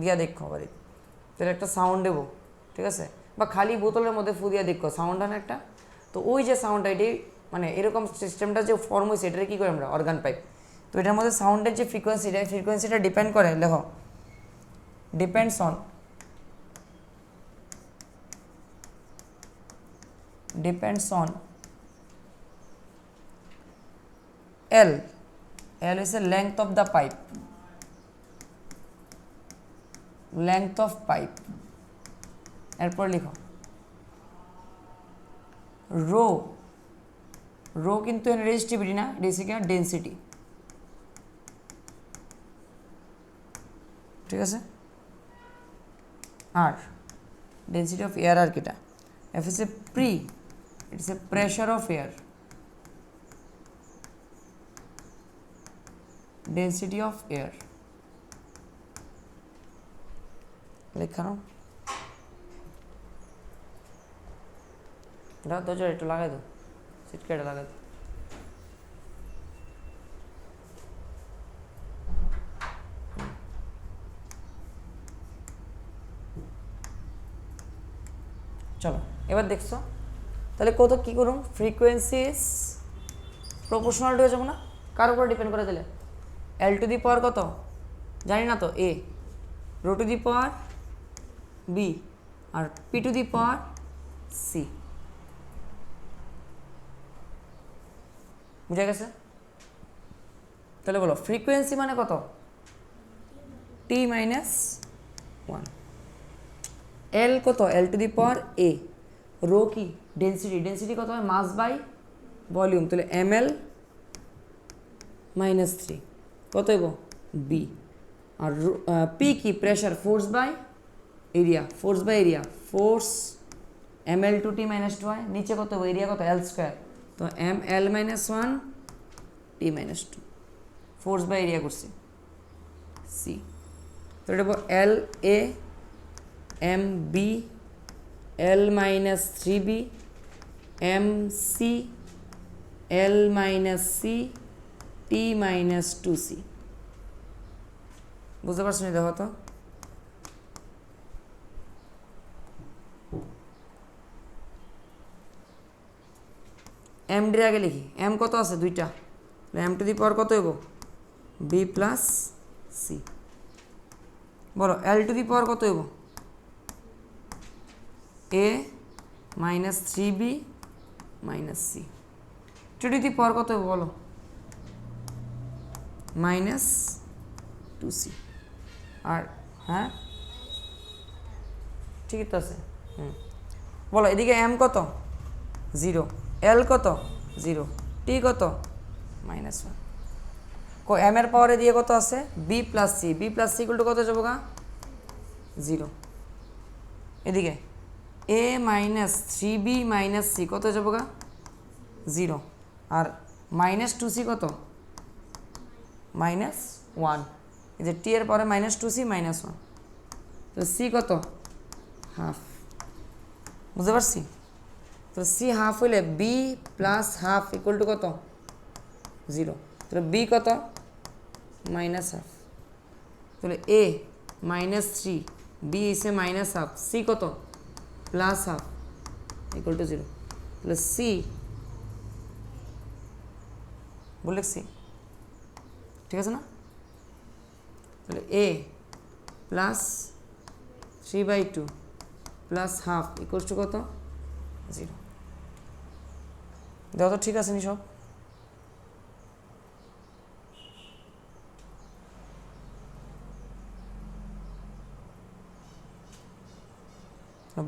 গিয়া দেখো বাড়ি, তাহলে একটা সাউন্ড দেবো, ঠিক আছে। বা খালি বোতলের মধ্যে ফু দিয়ে দেখো সাউন্ড হয় না একটা, তো ওই যে সাউন্ডটা এটি মানে এরকম সিস্টেমটা যে ফর্ম হয়েছে এটাকে কী করি আমরা অর্গান পাইপ। তো এটার মধ্যে সাউন্ডের যে ফ্রিকোয়েন্সিটা ডিপেন্ড করে, দেখো depends on L is a length of the pipe, length of pipe, এরপর লিখো রো কিন্তু রেজিস্টিভিটি না, ডেন্সিটি, ঠিক আছে। আর ডেন্সিটি অফ এয়ার আর কিটা, F is A it's a pressure of air, density of air লেখানো। দাও তো একটু লাগাই দাও, সিট কেটে লাগাই দাও। চলো এবার দেখছো তাহলে কত কী করুন, ফ্রিকোয়েন্সিস প্রপোর্শনাল হয়ে যাবো না, কার উপর ডিপেন্ড করে দিলে এল টু দি পাওয়ার কত জানি না তো A, rho to the power B, আর P to the power C. বুঝা গেছে? তাহলে বলো ফ্রিকোয়েন্সি মানে কত, টি মাইনাস ওয়ান, এল কত L to the power A, rho কি ডেন্সিটি কত হয় মাস বাই ভলিউম, তাহলে এম এল মাইনাস 3 কত হইব বি, আর পি কি pressure force by area, force M L two T minus 2 হয়, নিচে কত হইব এরিয়া কত এল স্কোয়ার, তো M L minus 1 T minus 2 force by area করছি সি, তো এটা L A M B L minus 3 B M C L minus C T minus 2 C. বুঝতে পারছো নি? দেখো তো এম ডির আগে লিখি, এম কত আছে দুইটা, এম টু দি পাওয়ার কত হইব বি প্লাস সি, বলো এল টু দি পাওয়ার কত হইব A minus 3 B minus C, two to the power কত হইব বলো মাইনাস 2 সি। আর হ্যাঁ ঠিকই তো আছে, বলো এদিকে এম কত 0, এল কত 0, টি কত মাইনাস 1, এম এর পাওয়ারে দিয়ে কত আছে B plus C equal to কত যাবো গা 0, এদিকে এ মাইনাস 3বি মাইনাস সি কত যাবো গা 0, আর মাইনাস 2সি কত মাইনাস 1, এই যে টি এর পরে মাইনাস 2সি মাইনাস 1, তো সি কত হাফ। বুঝতে পারছি? তো সি হাফ হইলে B plus half equal to কত 0, তাহলে বি কত মাইনাস হাফ, তাহলে এ মাইনাস 3 বি ইসে মাইনাস হাফ, সি কত প্লাস হাফ ইকুয়াল টু 0, তাহলে সি বলে সি, ঠিক আছে না? তাহলে A plus 3/2 plus half equal to কত 0। দেখো তো ঠিক আছে নি সব?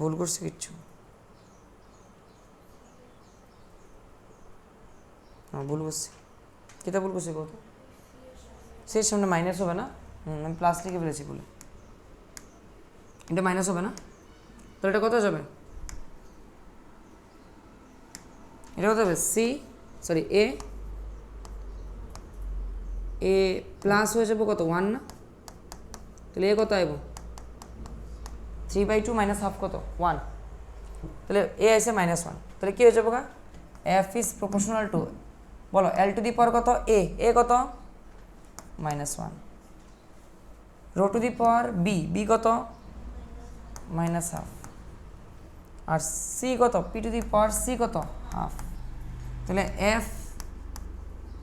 ভুল করছি কিচ্ছু? ভুল করছি, কেটা ভুল করছি কত? সেই সামনে মাইনাস হবে না, আমি প্লাস লিখে ফেলেছি বলে, এটা মাইনাস হবে না, তো এটা কত যাবে, এটা কত হবে এ প্লাস হয়ে যাবো কত 1 না, তাহলে এ কত আইব 3/2 মাইনাস হাফ কত 1, তাহলে এ আছে মাইনাস 1, তাহলে কী হয়ে যাবো গা এফ ইজ প্রপোর্শনাল টু, বলো এল টু দি পাওয়ার কত এ কত minus 1, rho to the power B কত মাইনাস হাফ, আর সি কত, P to the power C কত, হাফ। তাহলে এফ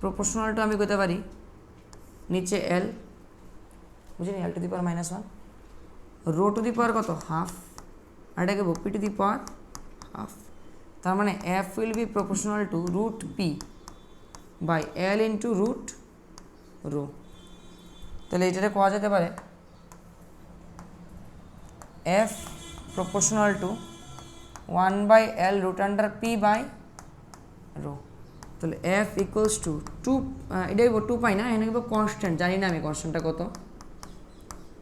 প্রপোর্শনাল টু আমি করতে পারি নিচে এল, বুঝলি, L to the power -1, rho to the power কত, হাফ, আর এটাকে P to the power half. তার মানে F will be proportional to root P by L into root rho. তাহলে এটাতে কোয়া যেতে পারে F proportional to 1/L root under P by rho. তাহলে এফ ইকুয়ালস টু 2, এটা 2 পাই না, এখানে কনস্ট্যান্ট, জানি না আমি কনস্ট্যান্টটা কত,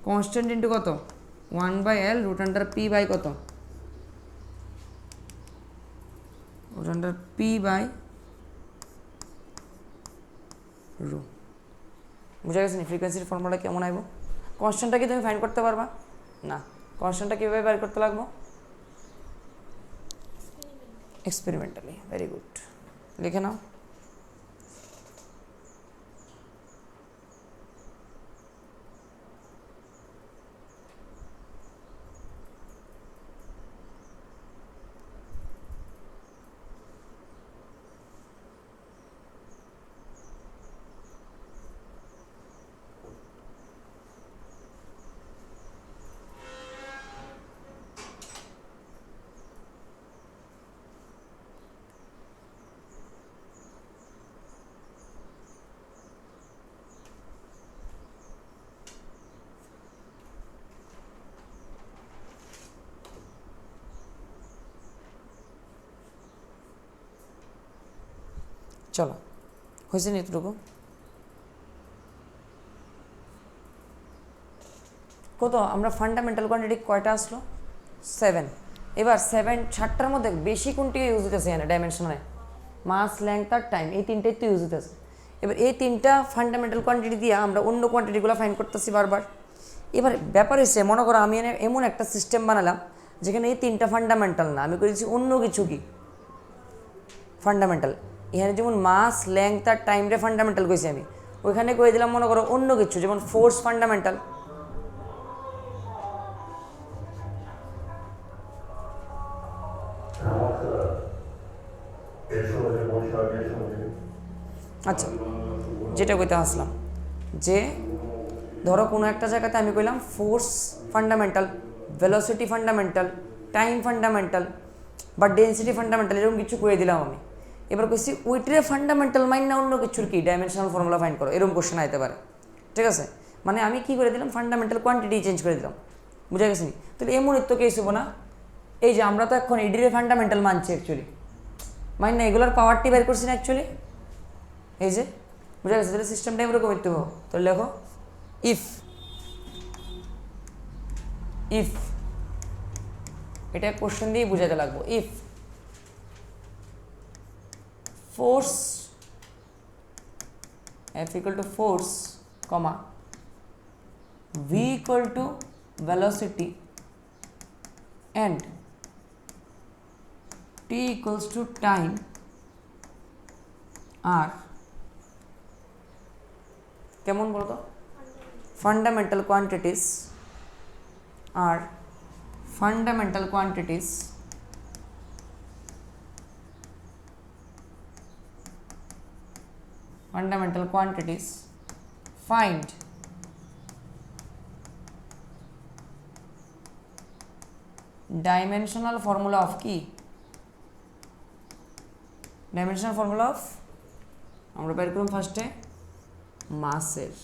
কনস্ট্যান্ট ইন্টু কত, 1/L root under P by কত, root under P by rho. বুঝা গেছে নি ফ্রিকোয়েন্সির ফর্মুলা কেমন আইব? কনস্ট্যান্টটা কি তুমি ফাইন্ড করতে পারবা? না। কনস্ট্যান্টটা কীভাবে বের করতে লাগবো? এক্সপেরিমেন্টালি। ভেরি গুড, লিখে নাও। চলো, হয়েছে নি এতটুকু? কত আমরা ফান্ডামেন্টাল কোয়ান্টিটি কয়টা আসলো? 7। এবার 7-8টার মধ্যে বেশি কোনটি ইউজ হতেছে এখানে ডাইমেনশনে? মাস, লেংথ আর টাইম, এই তিনটাই তো ইউজ হতেছে। এবার এই তিনটা ফান্ডামেন্টাল কোয়ান্টিটি দিয়ে আমরা অন্য কোয়ান্টিটিগুলো ফাইন্ড করতেছি বারবার। এবার ব্যাপার হচ্ছে, মনে করো আমি এমন একটা সিস্টেম বানালাম যেখানে এই তিনটা ফান্ডামেন্টাল না, আমি করেছি অন্য কিছু কি ফান্ডামেন্টাল। এখানে যেমন মাস, লেংথ আর টাইমরে ফান্ডামেন্টাল কইছি আমি, ওইখানে কয়ে দিলাম মনে করো অন্য কিছু, যেমন ফোর্স ফান্ডামেন্টাল। আচ্ছা, যেটা কইতে আসলাম যে ধরো কোনো একটা জায়গাতে আমি কইলাম force fundamental, velocity fundamental, time fundamental বা ডেন্সিটি ফান্ডামেন্টাল, এরকম কিছু কয়ে দিলাম আমি। এবার কইছি ওইটারে ফান্ডামেন্টাল মাইন না অন্য কিছুর কি ডাইমেনশনাল ফর্মুলা ফাইন্ড করো, এরকম কোশ্চেন আইতে পারে। ঠিক আছে, মানে আমি কি করে দিলাম, ফান্ডামেন্টাল কোয়ান্টিটি চেঞ্জ করে দিলাম। বুঝা গেছে নি? তাহলে এমন তো কেস হবো না, এই যে আমরা তো এখন এডিরে ফান্ডামেন্টাল মানছি অ্যাকচুয়ালি, মাইন না এগুলোর পাওয়ারটি বের করছি না অ্যাকচুয়ালি, এই যে বুঝা গেছে। তাহলে সিস্টেমটা এরকম করতে হবে। তো লেখো ইফ এটা কোশ্চেন দিয়ে বুঝাতে লাগবো। If force F equal to force, comma V equal to velocity and T equals to time are কেমন বলতো? Fundamental quantities are fundamental quantities find dimensional formula of কি? dimensional formula of আমরা বের করব ফার্স্টে মাসের।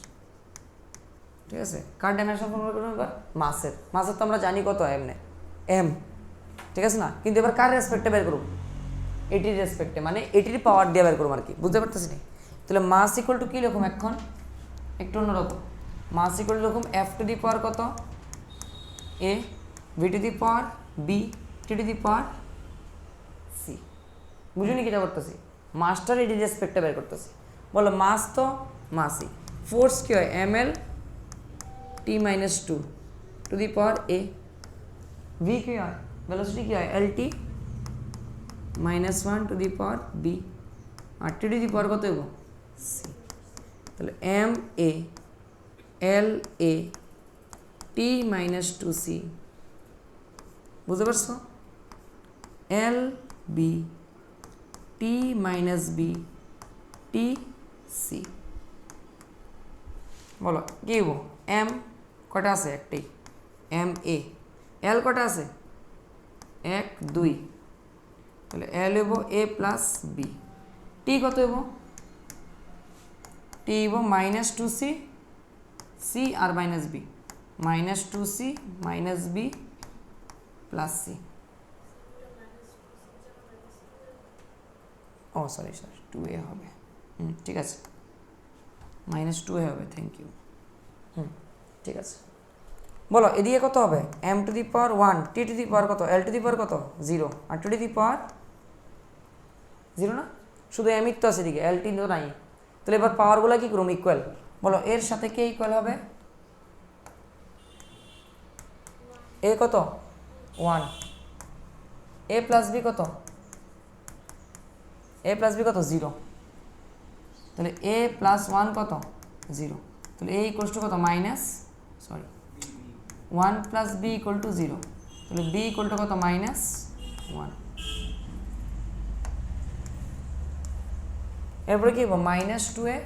ঠিক আছে, কার ডাইমেনশনাল ফর্মুলা করব? এবার মাসের। মাসের তো আমরা জানি কত, এম। ঠিক আছে না? কিন্তু এবার কার রেসপেক্টে বের করব? এটির রেসপেক্টে, মানে এটির পাওয়ার দিয়ে বের করব আর কি। বুঝতে পারতেছি না? তাহলে মাস ইকুয়াল টু কী রকম, এখন একটু অন্যরকম। মাস ইকুয়াল টু রকম এফ টু দি পাওয়ার কত, A, V to the power B, T to the power C. বুঝুনি কিটা করতেছি? মাসটার এটির রেসপেক্টে বের করতেছি। বলো মাস তো মাসই, ফোর্স কী হয়, M L T minus two to the power A, V কী হয়, ভেলোসিটি কী হয়, L T -1 to the power B, আর টি টু দি পাওয়ার কত হইব, সি। তাহলে M A L A T -2 C. বুঝতে পারছো? L B T minus B T C. বলো কি হবো? এম কটা আছে? একটাই, এম এ। এল কটা আছে? 1 2। তাহলে এল হইব এ প্লাস বি। টি কত হইব? টি হইব মাইনাস 2c সি আর minus B, minus 2c minus B plus C. ও সরি 2a হবে। ঠিক আছে, মাইনাস 2a হবে। Thank you. ঠিক আছে, বলো এদিকে কত হবে? M to the power 1, T to the power কত? এল টু দি পাওয়ার কত? 0, আর টু দি পাওয়ার 0 না? শুধু এম তো আছে এদিকে, এল টি তো নাই। তাহলে এবার পাওয়ারগুলো কি করুম? ইকুয়াল। বলো এর সাথে কে ইকুয়াল হবে? এ কত? 1। এ প্লাস বি কত? এ প্লাস বি কত? 0। তাহলে এ প্লাস 1 কত? 0। তাহলে এ ইকুয়াল টু কত? Minus 1 plus B equal to 0। তাহলে বি ইকুয়াল টু কত? মাইনাস 1। এরপরে কি হবো? Minus 2a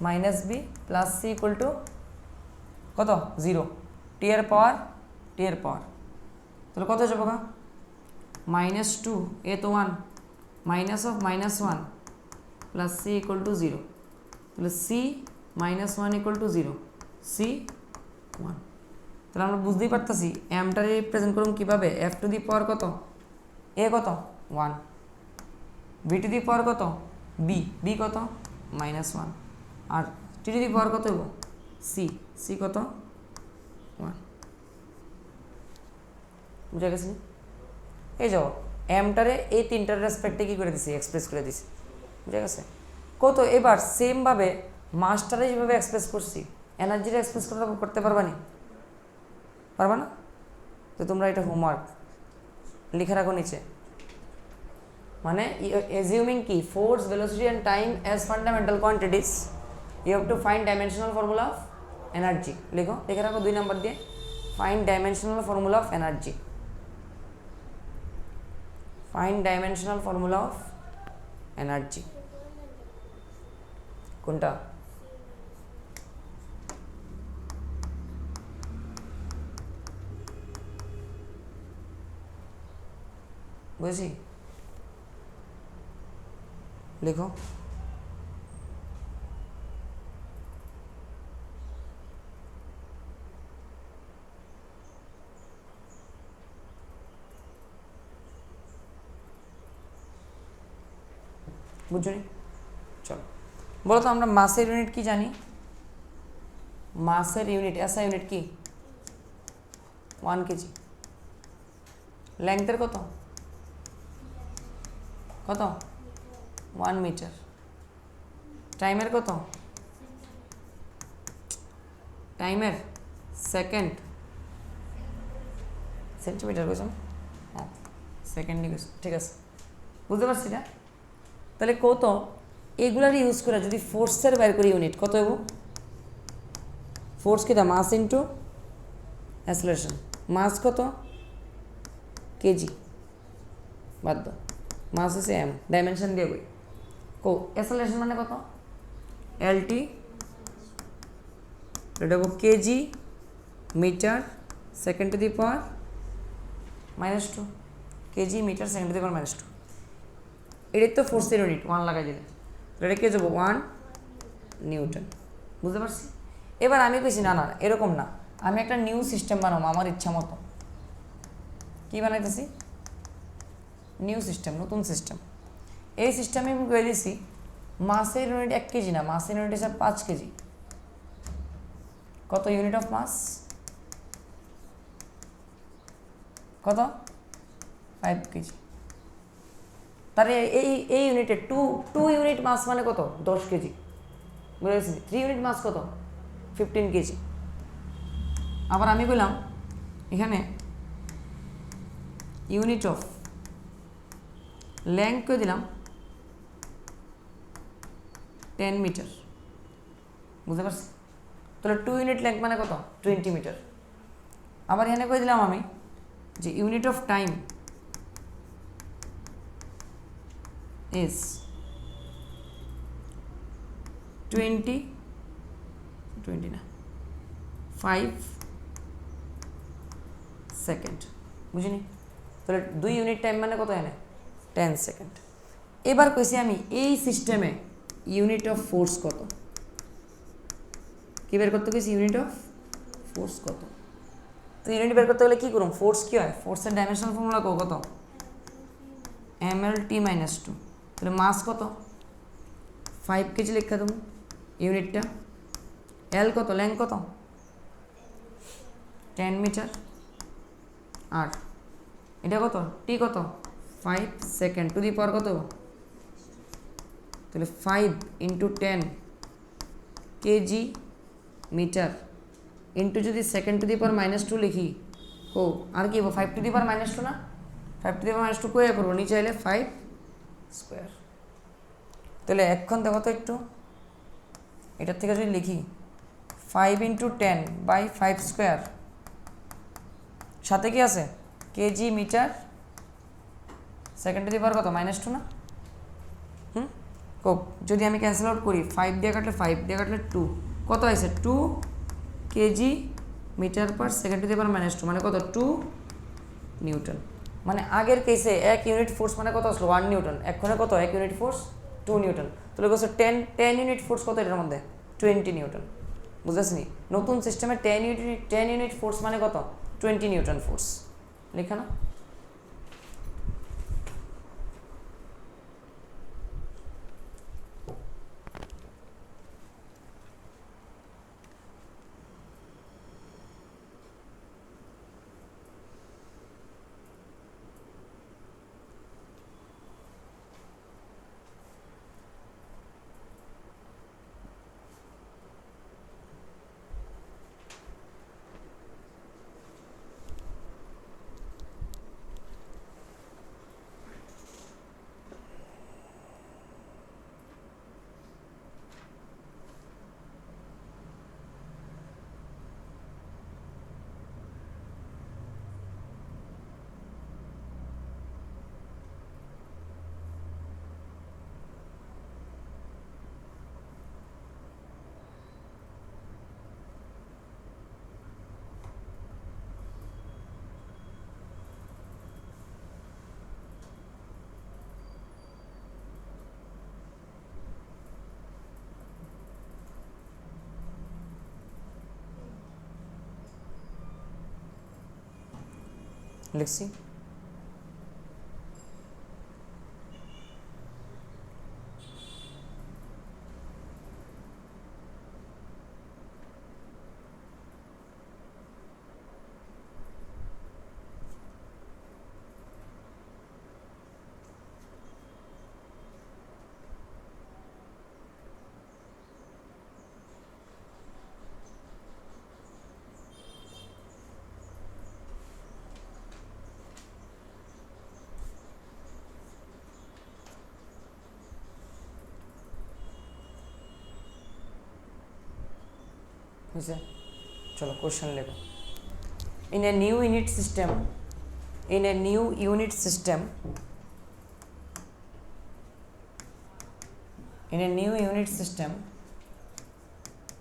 minus B plus C equal to কত? 0। টি এর পাওয়ার, টি এর পাওয়ার। তাহলে কত যাবো? মাইনাস 2, এ তো 1, minus of minus 1 plus C equal to 0। তাহলে C minus 1 equal to 0, C 1। তাহলে আমরা বুঝতেই পারতেছি এমটা রিপ্রেজেন্ট করুন কীভাবে? এফ টু দি পাওয়ার কত? এ কত? 1। বি টু দি পাওয়ার কত? বি, বি কত? মাইনাস 1। আর টি টু দি পাওয়ার কত হইব? সি, সি কত? 1। বুঝা গেছে? এই যাও এমটারে এই তিনটার রেসপেক্টে কী করে দিছি? এক্সপ্রেস করে দিছি। বুঝা গেছে? কত? এবার সেমভাবে মাসটারে যেভাবে এক্সপ্রেস করছি, এনার্জিটা এক্সপ্রেস করতে পারবা নি? পারবা না? তো তোমরা এটা হোমওয়ার্ক লিখে রাখো নিচে। মানে অ্যাজিউমিং কি force, velocity and time as fundamental quantities, you have to find dimensional formula of energy. লিখো, লিখে রাখো 2 নাম্বার দিয়ে, find dimensional formula of energy. Find dimensional formula of energy কোনটা? বুঝছি? লিখো। বুঝছো নি? চলো বলো তো আমরা মাসের ইউনিট কি জানি? মাসের ইউনিট, এসআই ইউনিট কি? 1 কেজি। লেংথের কত? কত? 1 মিটার। টাইমের কত? টাইমের সেকেন্ড, সেন্টিমিটার বুঝছো? হ্যাঁ সেকেন্ডই বুঝছো। ঠিক আছে, বুঝতে পারছি না? তাহলে কত এগুলার ইউজ করে যদি ফোর্সের বাইর করি ইউনিট কত হইব? ফোর্স কিটা? Mass into অ্যাসেলারেশন। মাস কত? কেজি। বাদ দাও, মাস হচ্ছে এম, ডাইমেনশন দিয়ে বই। কো অ্যাসেলারেশন মানে কত? এলটি, এটা হবো KG metre second to the power -2, KG metre second to the power -2। এটাই তো ফোর্সের ইউনিট, 1 লাগাই দিলে এটা কে যাবো? 1 নিউটন। বুঝতে পারছি? এবার আমি কইছি না না এরকম না, আমি একটা নিউ সিস্টেম বানাবো আমার ইচ্ছা মতো। কী বানাইতেছি? নিউ সিস্টেম, নতুন সিস্টেম। এই সিস্টেমে আমি কয়ে দিছি মাসের ইউনিট 1 কেজি না, মাসের ইউনিট হিসাবে 5 কেজি। কত ইউনিট অফ মাস? কত? 5 কেজি। তাহলে এই ইউনিটে 2 ইউনিট মাস মানে কত? 10 কেজি। বুঝেছি? 3 ইউনিট মাস কত? 15 কেজি। আবার আমি বললাম এখানে ইউনিট অফ লেংথ করে দিলাম 10 মিটার। বুঝতে পারছি? তাহলে 2 ইউনিট লেংথ মানে কত? 20 মিটার। আবার এখানে করে দিলাম আমি যে ইউনিট অফ টাইম ইজ 20 না 5 সেকেন্ড, বুঝিনি? তাহলে 2 ইউনিট টাইম মানে কত এনে 10 সেকেন্ড। এবার কইছি আমি এই সিস্টেমে ইউনিট অফ ফোর্স কত, কি বের করতে কইছি? ইউনিট অফ ফোর্স কত? তো ইউনিট বের করতে গেলে কী করুন? ফোর্স কী হয়? ফোর্সের ডাইমেনশনাল ফর্মুলা কত? mL/t-2। তাহলে মাস কত? 5 কেজি লিখে দেবো ইউনিটটা। এল কত? লেন্থ কত? 10 মিটার। আর এটা কত? টি কত? 5 সেকেন্ড টু দি পাওয়ার কত? তাহলে 5 × 10 কেজি মিটার ইন্টু যদি সেকেন্ড টু দি পাওয়ার -2 লিখি, ও আর কি 5 টু দি পাওয়ার -2 না? 5 টু দি পাওয়ার -2 কোয়া করবো, নিচে এলে 5 স্কোয়ার। তাহলে এখন দেখো তো একটু, এটার থেকে যদি লিখি 5 × 10/5 স্কোয়ার, সাথে কি আছে? KG metre second to the power কত? -2 না? যদি আমি ক্যান্সেল আউট করি, 5 দিয়ে কাটলে 5 দিয়ে কাটলে 2, কত আছে? 2 KG metre per second to the power -2 মানে কত? 2 নিউটন। মানে আগের কেসে 1 ইউনিট ফোর্স মানে কত আসলো? 1 নিউটন। এক্ষণে কত? 1 ইউনিট ফোর্স 2 নিউটন। তাহলে বলছো 10 ইউনিট ফোর্স কত এটার মধ্যে? 20 নিউটন। বুঝতেছি? নতুন সিস্টেমে 10 ইউনিট ফোর্স মানে কত? 20 নিউটন ফোর্স। লেখা না? লিখছি। বুঝছে? চলো কোশ্চেন লেখো। In a new unit system,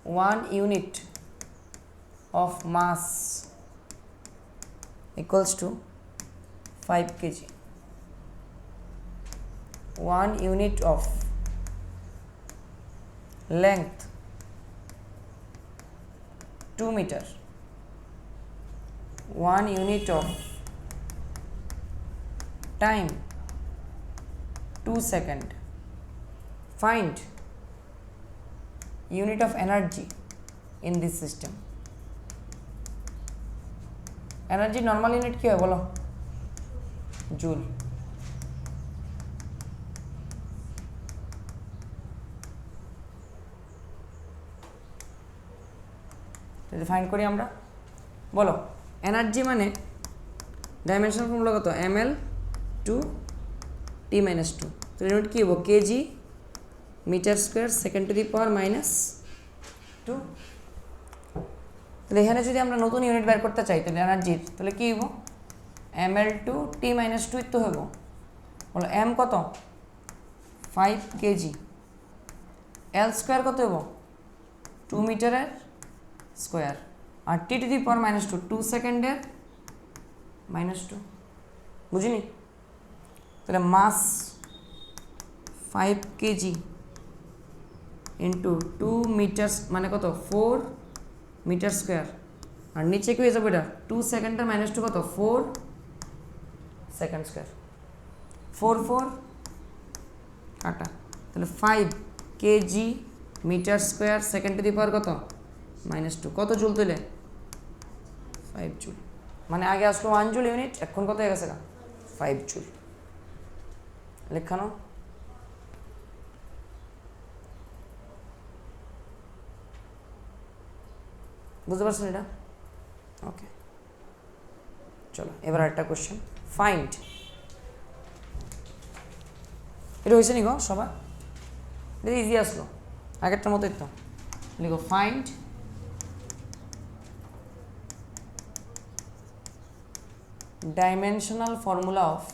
one unit of mass equals to 5 kg. 1 unit of length 2 meter. 1 unit of time 2 second. Find unit of energy in this system. Energy normal unit কি হয় বলো? Joule. যদি find করি আমরা, বলো energy মানে dimension formula কত? mL/t-2। তো ইউনিট কি হবো? KG metre square second to the power -2। তাহলে এখানে যদি আমরা নতুন ইউনিট বের করতে চাই তাহলে এনার্জির, তাহলে কী হবো? mL/t-2 তো হবো। বলো এম কত? 5 কেজি, এল স্কোয়ার কত হইব 2 মিটারের square, R T to the power -2 2 সেকেন্ডের -2, বুঝিনি? তাহলে মাস 5 কেজি ইন্টু 2 মিটার মানে কত 4 মিটার স্কোয়ার, আর নিচে কি হয়ে যাবে এটা 2 সেকেন্ডের -2 কত 4 সেকেন্ড স্কোয়ার, 4 4 কাটা, তাহলে 5 KG metre square second to the power কত -2, কত জুল তুলে 5 জুল, মানে আগে আসলো 1 জুল ইউনিট, এখন কত হয়ে গেছে 5 জুল। লেখানো বুঝতে পারছেন এটা? ওকে, চলো এবার একটা কোশ্চেন, ফাইন্ড, এটা হয়েছে নি গো সবার? এটা ইজি আসলো, আগেরটার মতোই তো। লিখো find dimensional formula of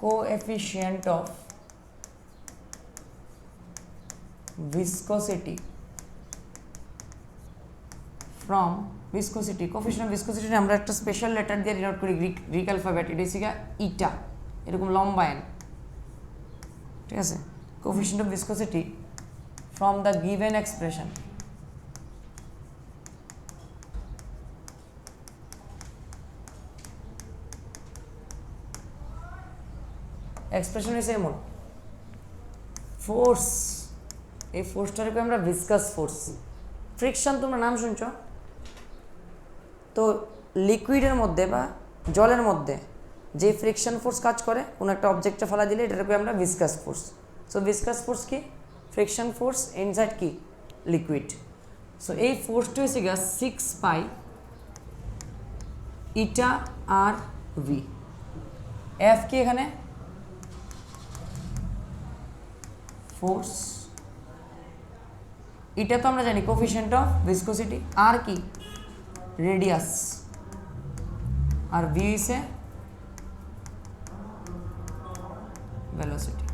coefficient of viscosity from viscosity, coefficient of viscosity আমরা একটা স্পেশাল লেটার দিয়ে ডিনোট করি, গ্রিক অ্যালফাবেট, এটা হচ্ছে ইটা, এরকম লম্বা এন, ঠিক আছে? coefficient of viscosity from the given expression expression হয়েছে এমন, ফোর্স, এই ফোর্সটাকে আমরা ভিসকাস ফোর্স, ফ্রিকশন তোমরা নাম শুনছ তো, লিকুইডের মধ্যে বা জলের মধ্যে যে ফ্রিকশন ফোর্স কাজ করে কোনো একটা অবজেক্টে ফেলা দিলে এটাকে আমরা viscous force. So viscous force কি ফ্রিকশন ফোর্স ইনসাইড কি লিকুইড। সো এই ফোর্সটা হচ্ছে গিয়ে 6 পাই ইটা আর ভি, এফ কি এখানে ফোর্স, এটা তো আমরা জানি কোফিশিয়েন্ট অফ ভিসকোসিটি, আর কি রেডিয়াস, আর ভি হইছে ভেলোসিটি।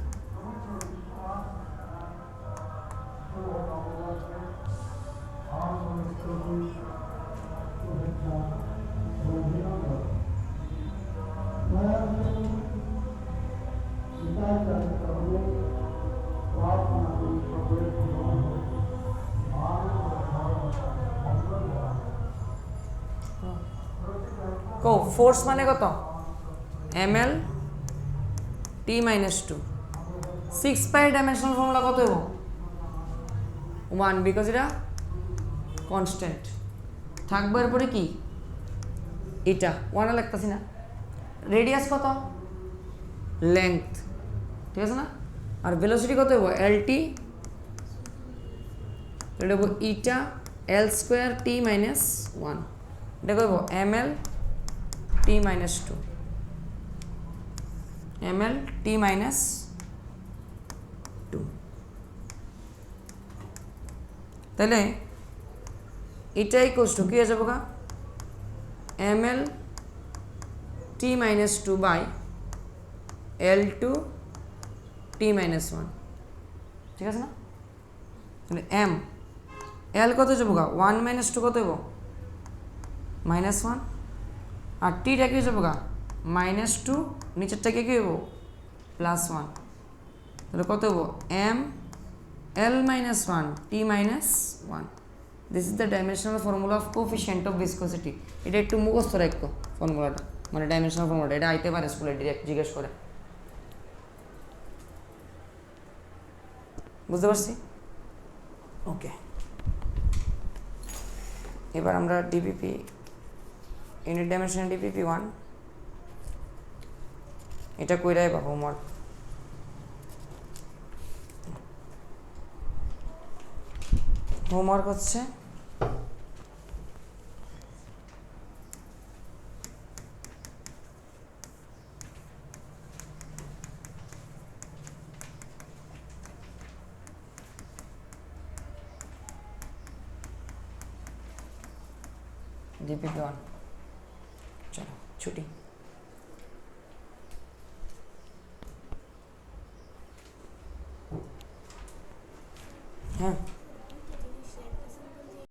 ফোর্স মানে কত ml t -2, 6 পাই ডাইমেনশনাল ফর্মুলা কত হইব 1, বিকজ এটা কনস্ট্যান্ট থাকবে, এরপরে কি এটা 1 লাগতেছি না, রেডিয়াস কত লেংথ, ঠিক আছে না, আর ভেলোসিটি কত হইব lt, এটা হইব ইটা l স্কয়ার t -1, এটা কইব ml t -2, ml t -2, তাহলে এটা ইকুয়ালস টু কি হয়ে যাবে গা ml t -2 by l2 t -1, ঠিক আছে না? তাহলে m l কত যাবো গা 1 -2 কত হইব -1, আর টিটা কি যাবো গা -2, নিচেরটাকে কি হইব +1, তাহলে কত হইব m l -1 t -1, this is the dimensional formula of coefficient of viscosity. এটা একটু মুখস্থ রাখো ফর্মুলাটা, মানে ডাইমেনশনাল ফর্মুলাটা, এটা আইতে পারে স্কুলে ডিরেক্ট জিজ্ঞেস করে, বুঝতে পারছি? ওকে, এবার আমরা ডিপিপি ইউনিট ডাইমেনশন ডিপিপি 1 এটা কইরাই বা হোমওয়ার্ক, হোমওয়ার্ক হচ্ছে जीपीपी 1। चलो छुट्टी। हाँ